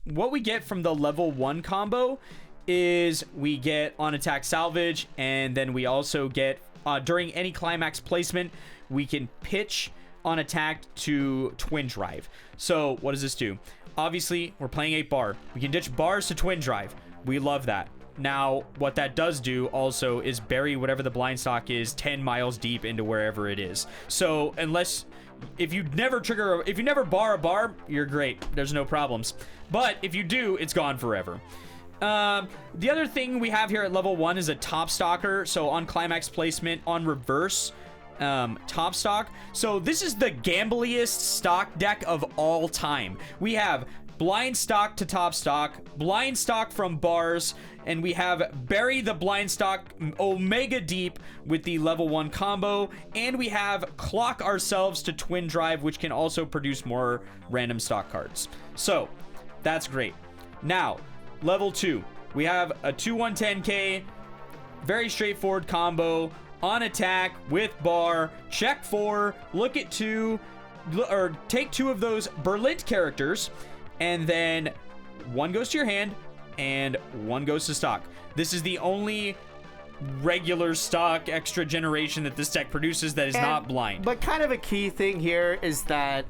what we get from the level 1 combo is we get on attack salvage, and then we also get during any climax placement, we can pitch on attack to twin drive. So what does this do? Obviously, we're playing 8 bar. We can ditch bars to twin drive. We love that. Now, what that does do also is bury whatever the blind stock is 10 miles deep into wherever it is. So if you never bar a bar, you're great. There's no problems. But if you do, it's gone forever. The other thing we have here at level 1 is a top stalker. So on climax placement, on reverse, top stock. So this is the gambliest stock deck of all time. We have blind stock to top stock, blind stock from bars, and we have bury the blind stock omega deep with the level 1 combo, and we have clock ourselves to twin drive, which can also produce more random stock cards. So that's great. Now level 2, we have a 2-1-10k, very straightforward combo. On attack with bar, check 4, look at 2, or take 2 of those Berlit characters, and then 1 goes to your hand and 1 goes to stock. This is the only regular stock extra generation that this deck produces that is not blind. But kind of a key thing here is that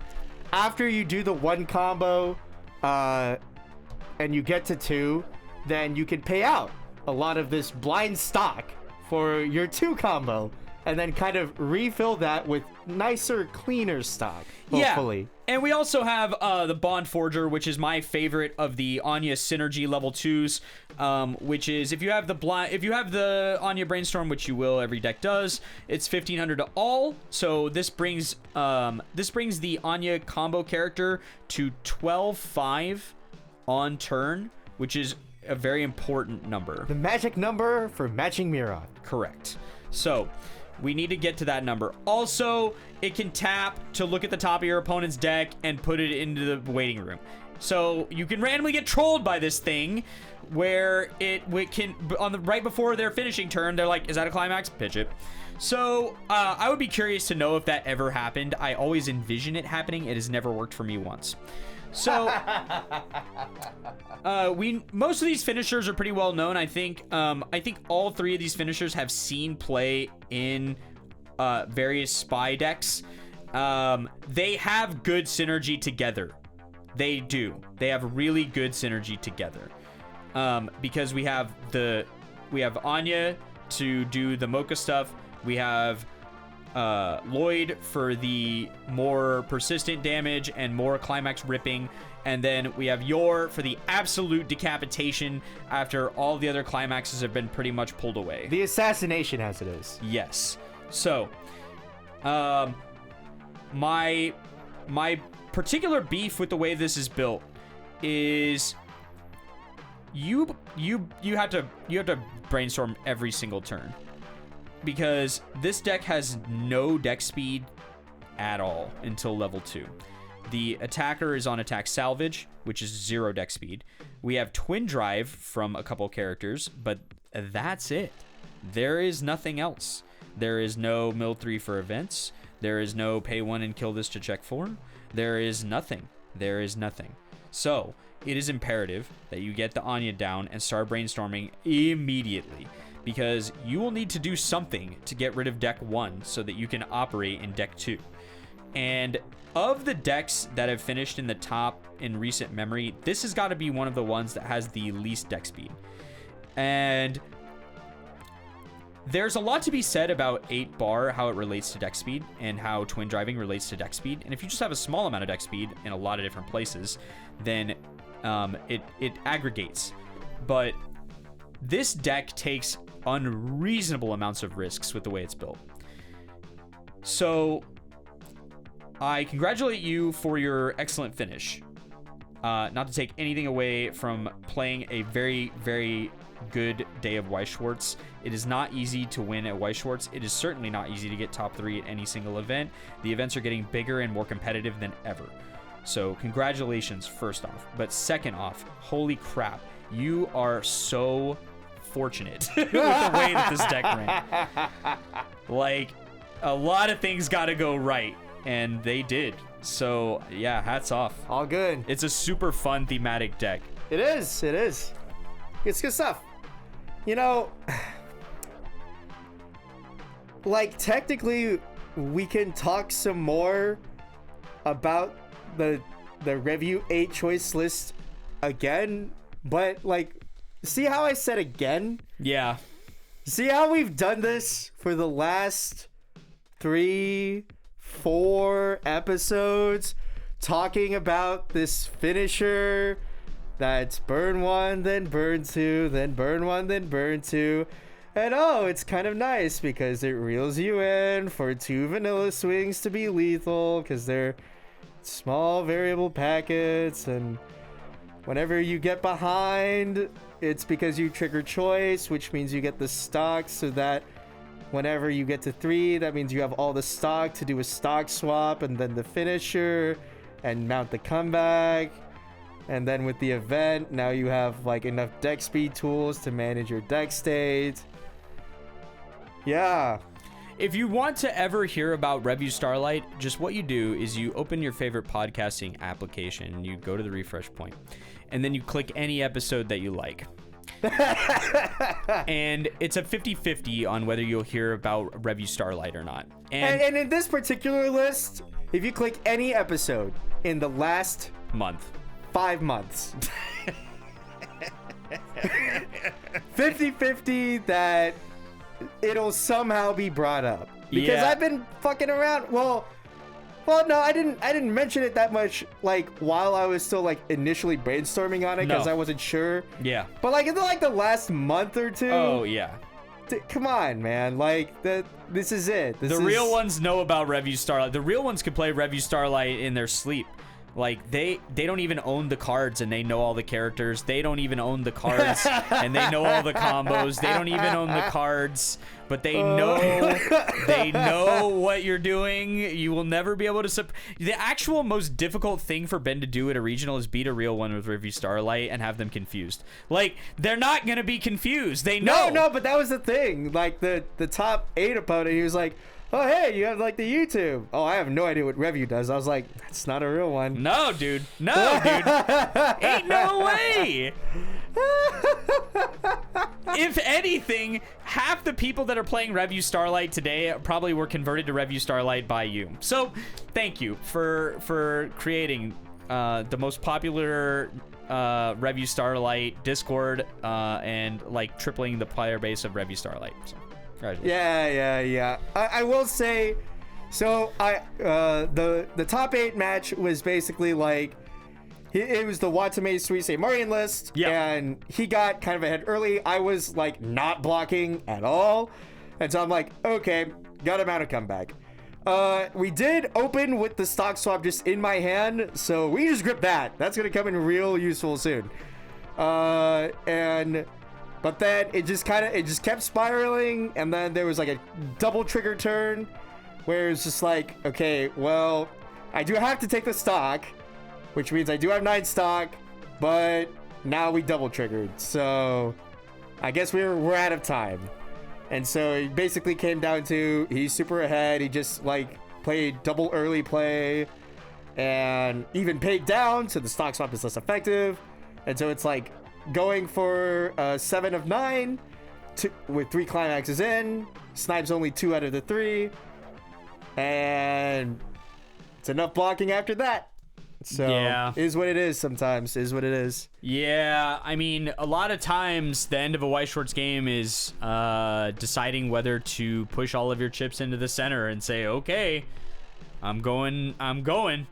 after you do the 1 combo and you get to 2, then you can pay out a lot of this blind stock for your 2 combo, and then kind of refill that with nicer, cleaner stock, hopefully. Yeah. And we also have the Bond Forger, which is my favorite of the Anya Synergy level 2s, which is if you have the Anya Brainstorm, which you will, every deck does, it's 1500 to all. So this brings the Anya combo character to 12-5 on turn, which is a very important number. The magic number for matching Miron. Correct. So we need to get to that number. Also, it can tap to look at the top of your opponent's deck and put it into the waiting room. So you can randomly get trolled by this thing, where it can right before their finishing turn, they're like, "Is that a climax? Pitch it." So I would be curious to know if that ever happened. I always envision it happening. It has never worked for me once. So most of these finishers are pretty well known. I think all 3 of these finishers have seen play in various spy decks. They have good synergy together. They do. They have really good synergy together. Because we have Anya to do the Mocha stuff. We have Lloyd for the more persistent damage and more climax ripping, and then we have Yor for the absolute decapitation after all the other climaxes have been pretty much pulled away. The assassination, as it is. Yes. So my particular beef with the way this is built is you have to brainstorm every single turn, because this deck has no deck speed at all until level 2. The attacker is on attack salvage, which is 0 deck speed. We have twin drive from a couple characters, but that's it. There is nothing else. There is no mill 3 for events. There is no pay 1 and kill this to check 4. There is nothing. There is nothing. So it is imperative that you get the Anya down and start brainstorming immediately, because you will need to do something to get rid of deck 1 so that you can operate in deck 2. And of the decks that have finished in the top in recent memory, this has got to be one of the ones that has the least deck speed. And there's a lot to be said about 8 bar, how it relates to deck speed, and how twin driving relates to deck speed. And if you just have a small amount of deck speed in a lot of different places, then it aggregates. But this deck takes unreasonable amounts of risks with the way it's built. So I congratulate you for your excellent finish. Not to take anything away from playing a very, very good day of Weiss Schwarz. It is not easy to win at Weiss Schwarz. It is certainly not easy to get top 3 at any single event. The events are getting bigger and more competitive than ever. So congratulations, first off. But second off, holy crap, you are so fortunate with the way that this deck ran. Like, a lot of things got to go right, and they did. So, yeah, hats off. All good. It's a super fun thematic deck. It is. It is. It's good stuff. You know, like, technically, we can talk some more about the review 8 choice list again, but, like, see how I said again? Yeah. See how we've done this for the last 3-4 episodes, talking about this finisher that's burn 1, then burn 2, then burn 1, then burn 2. And oh, it's kind of nice because it reels you in for 2 vanilla swings to be lethal because they're small variable packets, and whenever you get behind, it's because you trigger choice, which means you get the stock, so that whenever you get to 3, that means you have all the stock to do a stock swap and then the finisher and mount the comeback. And then with the event, now you have like enough deck speed tools to manage your deck state. Yeah. If you want to ever hear about Review Starlight, just what you do is you open your favorite podcasting application, you go to the refresh point, and then you click any episode that you like. And it's a 50-50 on whether you'll hear about Review Starlight or not. And in this particular list, if you click any episode in the last month, 5 months, 50-50 that it'll somehow be brought up, because I've been fucking around. Well, no, I didn't mention it that much, like, while I was still, like, initially brainstorming on it, because I wasn't sure. Yeah. But, like, in the last month or 2. Oh, yeah. Come on, man. Like, this is it. The real ones know about Review Starlight. The real ones can play Review Starlight in their sleep. Like, they don't even own the cards, and they know all the characters. They don't even own the cards, and they know all the combos. They don't even own the cards, but they know what you're doing. You will never be able to... The actual most difficult thing for Ben to do at a regional is beat a real one with Review Starlight and have them confused. Like, they're not going to be confused. They know. No, but that was the thing. Like, the top 8 opponent, he was like, oh, hey, you have, like, the YouTube. Oh, I have no idea what Review does. I was like, that's not a real one. No, dude. Ain't no way. If anything, half the people that are playing Review Starlight today probably were converted to Review Starlight by you. So, thank you for creating the most popular Review Starlight Discord and, like, tripling the player base of Review Starlight. So. Yeah. I will say, so the top 8 match was basically like, it was the Watame Suisse Marian list, and he got kind of ahead early. I was like not blocking at all, and so I'm like, okay, got him out of comeback. We did open with the stock swap just in my hand, so we just grip that. That's gonna come in real useful soon. But then it just kept spiraling, and then there was like a double trigger turn where it's just like, okay, well, I do have to take the stock, which means I do have 9 stock, but now we double triggered, so I guess we're out of time. And so it basically came down to, he's super ahead, he just like played double early play and even paid down, so the stock swap is less effective, and so it's like going for 7 of 9 with 3 climaxes in, snipes only 2 out of the 3, and it's enough blocking after that. So is what it is sometimes, is what it is. Yeah, I mean, a lot of times the end of a Weiss Schwarz game is deciding whether to push all of your chips into the center and say, okay, I'm going.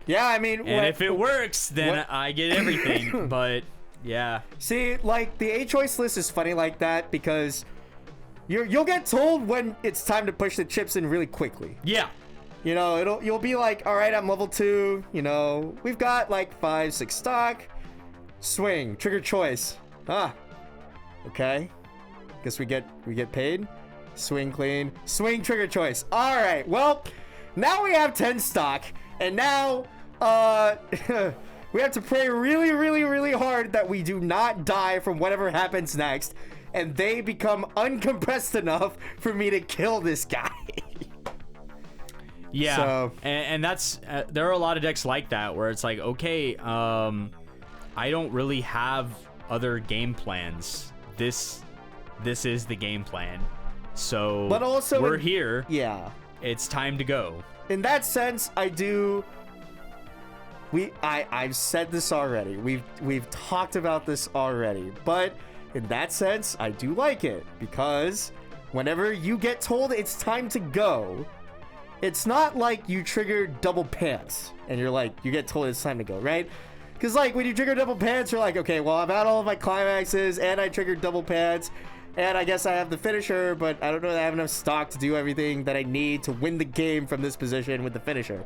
Yeah, I mean, and if it works, then I get everything. But yeah. See, like, the 8 choice list is funny like that because you'll get told when it's time to push the chips in really quickly. Yeah. You know, you'll be like, all right, I'm level 2. You know, we've got like 5, 6 stock. Swing, trigger choice. Okay. Guess we get paid. Swing clean. Swing trigger choice. All right. Well, now we have 10 stock, and now we have to pray really, really, really hard that we do not die from whatever happens next, and they become uncompressed enough for me to kill this guy. Yeah, so, and that's there are a lot of decks like that where it's like, okay, I don't really have other game plans. This is the game plan. So, but also we're here. Yeah, it's time to go. In that sense, I've said this already. We've talked about this already. But in that sense, I do like it, because whenever you get told it's time to go, it's not like you trigger double pants and you get told it's time to go, right? Because like when you trigger double pants, you're like, okay, well, I've had all of my climaxes and I triggered double pants, and I guess I have the finisher, but I don't know that I have enough stock to do everything that I need to win the game from this position with the finisher.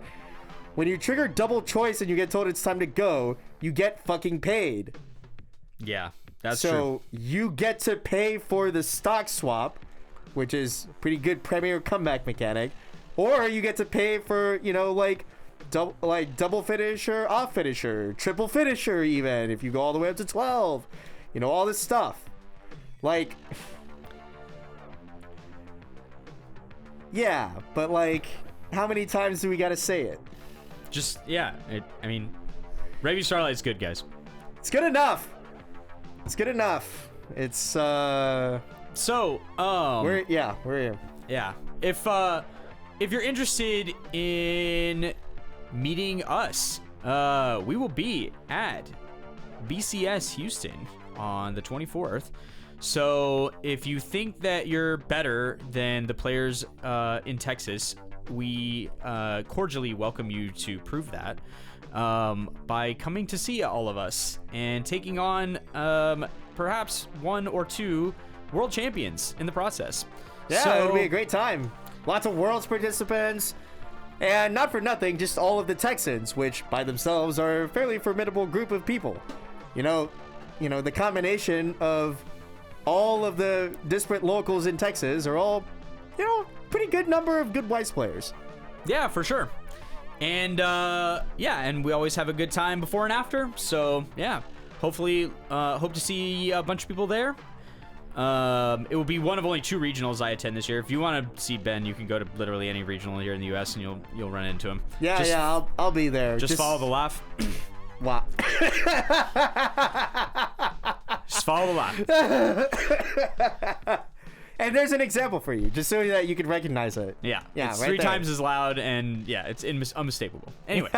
When you trigger double choice and you get told it's time to go, you get fucking paid. Yeah, that's true. So you get to pay for the stock swap, which is pretty good premier comeback mechanic, or you get to pay for, you know, like double finisher, off finisher, triple finisher, even if you go all the way up to 12. You know, all this stuff. Like, yeah, but like, how many times do we gotta say it? Just, yeah, I mean, Revy Starlight's good, guys. It's good enough. It's good enough. It's, So, we're here. Yeah. If you're interested in meeting us, we will be at BCS Houston on the 24th. So if you think that you're better than the players in Texas, we cordially welcome you to prove that by coming to see all of us and taking on perhaps 1 or 2 world champions in the process. Yeah, so, it'll be a great time. Lots of Worlds participants, and not for nothing, just all of the Texans, which by themselves are a fairly formidable group of people. You know, the combination of all of the disparate locals in Texas are all, you know, pretty good number of good Weiss players. Yeah, for sure. And and we always have a good time before and after. So yeah, hopefully, hope to see a bunch of people there. It will be one of only 2 regionals I attend this year. If you want to see Ben, you can go to literally any regional here in the U.S. and you'll run into him. Yeah, I'll be there. Just follow the laugh. Wow. Just follow the laugh. And there's an example for you, just so that you can recognize it. Yeah, it's right 3 there. times as loud, and yeah, it's unmistakable. Anyway.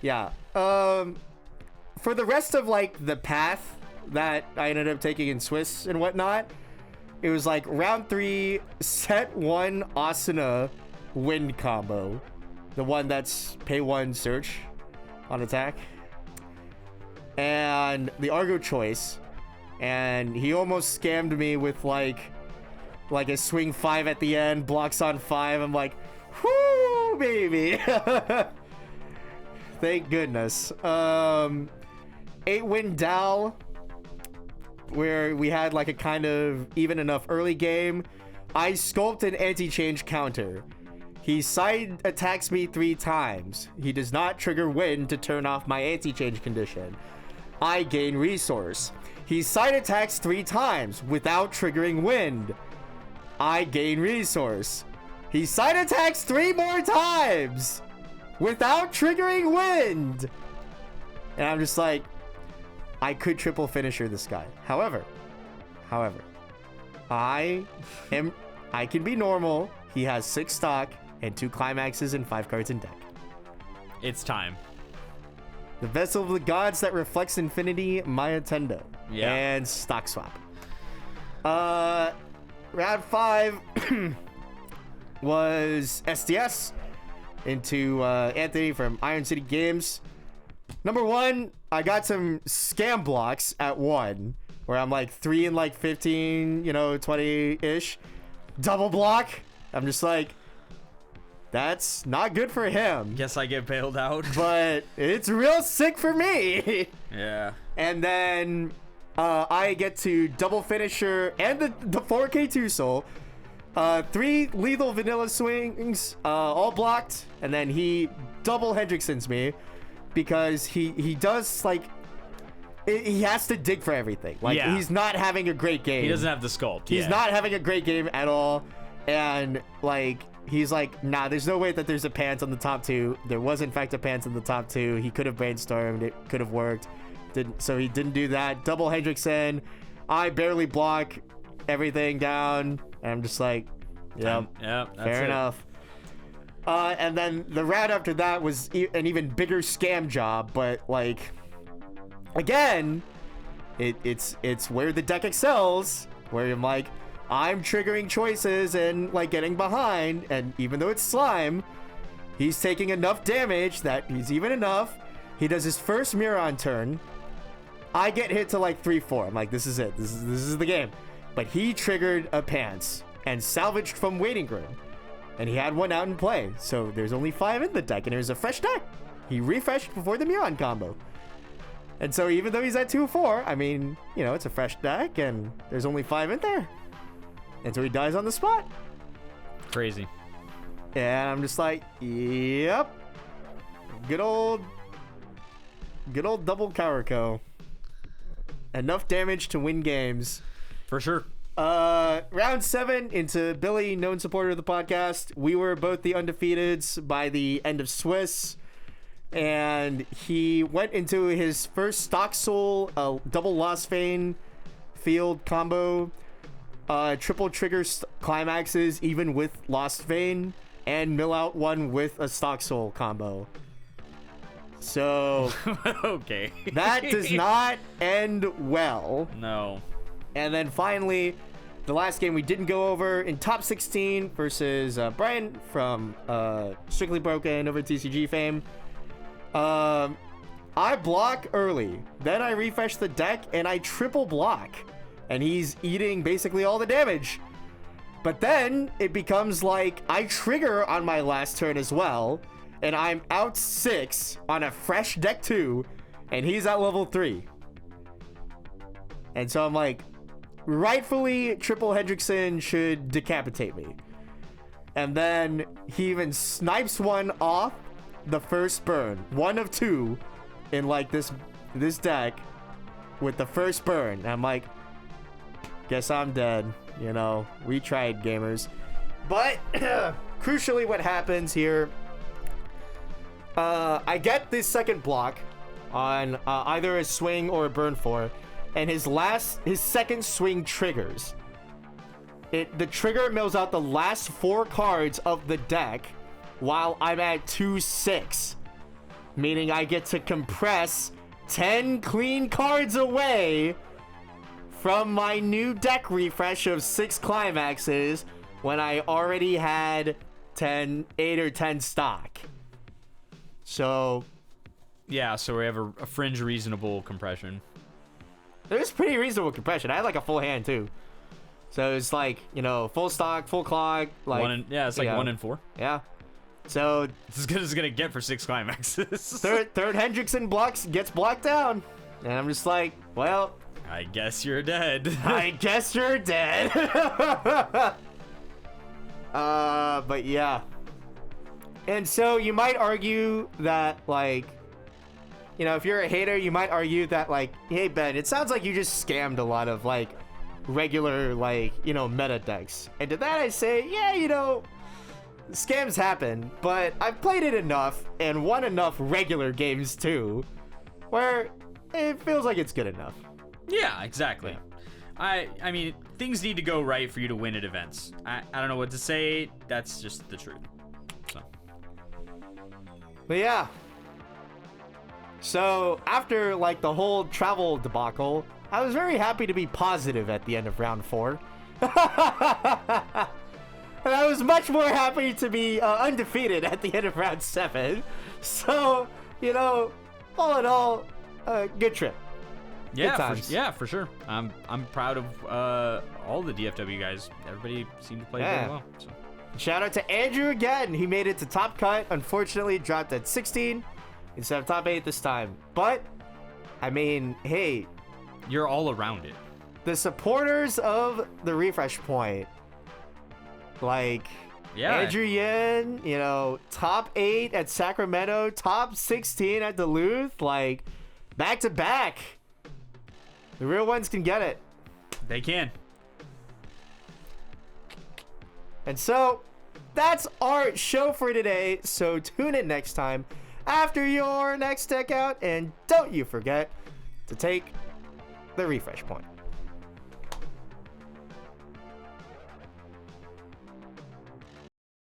Yeah. For the rest of like the path that I ended up taking in Swiss and whatnot, it was like round 3, set 1 Asuna wind combo, the one that's pay 1 search on attack, and the Argo choice, and he almost scammed me with like a swing 5 at the end, blocks on 5. I'm like, whoo, baby. Thank goodness. 8-win Dal, where we had like a kind of even enough early game. I sculpt an anti-change counter. He side attacks me 3 times. He does not trigger wind to turn off my anti-change condition. I gain resource. He side attacks 3 times without triggering wind. I gain resource. He side attacks 3 more times without triggering wind. And I'm just like, I could triple finisher this guy. However, I can be normal. He has 6 stock and 2 climaxes and 5 cards in deck. It's time. The Vessel of the Gods that reflects infinity, Maya Tendo. Yeah. And stock swap. Round 5 was SDS into Anthony from Iron City Games. Number 1, I got some scam blocks at 1. where I'm like 3 and like 15, 20-ish. Double block. I'm just like, that's not good for him. Guess I get bailed out. But it's real sick for me. Yeah. And then I get to double finisher and the 4K2 soul. 3 lethal vanilla swings, all blocked. And then he double Hendricksons me because he does like, he has to dig for everything. Like, he's not having a great game. He doesn't have the sculpt. He's not having a great game at all. And like, he's like, nah, there's no way that there's a pants on the top 2. There was in fact a pants on the top 2. He could have brainstormed. It could have worked. So he didn't do that. Double Hendrickson. I barely block everything down. And I'm just like, yep, fair enough. And then the round after that was an even bigger scam job. But like, again, it's where the deck excels. Where I'm like, I'm triggering choices and like getting behind, and even though it's slime, he's taking enough damage that he's even enough. He does his first Miron turn. I get hit to like 3-4. I'm like, this is it. This is the game. But he triggered a pants and salvaged from waiting room, and he had one out in play. So there's only 5 in the deck, and there's a fresh deck. He refreshed before the Miron combo. And so even though he's at 2-4, I mean, it's a fresh deck, and there's only 5 in there. And so he dies on the spot. Crazy. And I'm just like, yep. Good old double Caraco. Enough damage to win games. For sure. Round 7 into Billy, known supporter of the podcast. We were both the undefeateds by the end of Swiss. And he went into his first Stock Soul, double Lost Vein field combo. Triple trigger climaxes even with Lost Vein, and mill out one with a Stock Soul combo. So okay. That does not end well. No. And then finally, the last game we didn't go over in top 16 versus Bryan from Strictly Broken over TCG fame. I block early, then I refresh the deck and I triple block. And he's eating basically all the damage. But then it becomes like I trigger on my last turn as well. And I'm out 6 on a fresh deck 2. And he's at level 3. And so I'm like, rightfully, Triple Hendrickson should decapitate me. And then he even snipes one off the first burn. 1 of 2 in like this deck with the first burn. And I'm like, guess I'm dead. We tried, gamers. But crucially, what happens here, I get this second block on either a swing or a burn 4, and his second swing triggers. The trigger mills out the last 4 cards of the deck while I'm at 2-6, meaning I get to compress 10 clean cards away from my new deck refresh of 6 climaxes when I already had 8 or 10 stock. So yeah, so we have a fringe reasonable compression. It was pretty reasonable compression. I had like a full hand too. So it's like, full stock, full clog. Like, it's like 1 in 4. Yeah. So it's as good as it's gonna get for 6 climaxes. third Hendrickson gets blocked down. And I'm just like, well, I guess you're dead. I guess you're dead. But yeah. And so you might argue that, like, if you're a hater, you might argue that, like, hey, Ben, it sounds like you just scammed a lot of, like, regular, like, meta decks. And to that I say, yeah, scams happen, but I've played it enough and won enough regular games too, where it feels like it's good enough. Yeah, exactly. I mean, things need to go right for you to win at events. I don't know what to say. That's just the truth. So. But yeah. So after like the whole travel debacle, I was very happy to be positive at the end of round 4. And I was much more happy to be undefeated at the end of round 7. So, all in all, good trip. Yeah, Good times. for sure. I'm proud of all the DFW guys. Everybody seemed to play Yeah. very well. So. Shout out to Andrew again. He made it to top cut. Unfortunately, dropped at 16 instead of top 8 this time. But, I mean, hey, You're all around it. the supporters of the refresh point, like Andrew Nguyen, you know, top 8 at Sacramento, top 16 at Duluth, like back to back. The real ones can get it. They can. And so that's our show for today. So tune in next time after your next tech out, and don't you forget to take the refresh point.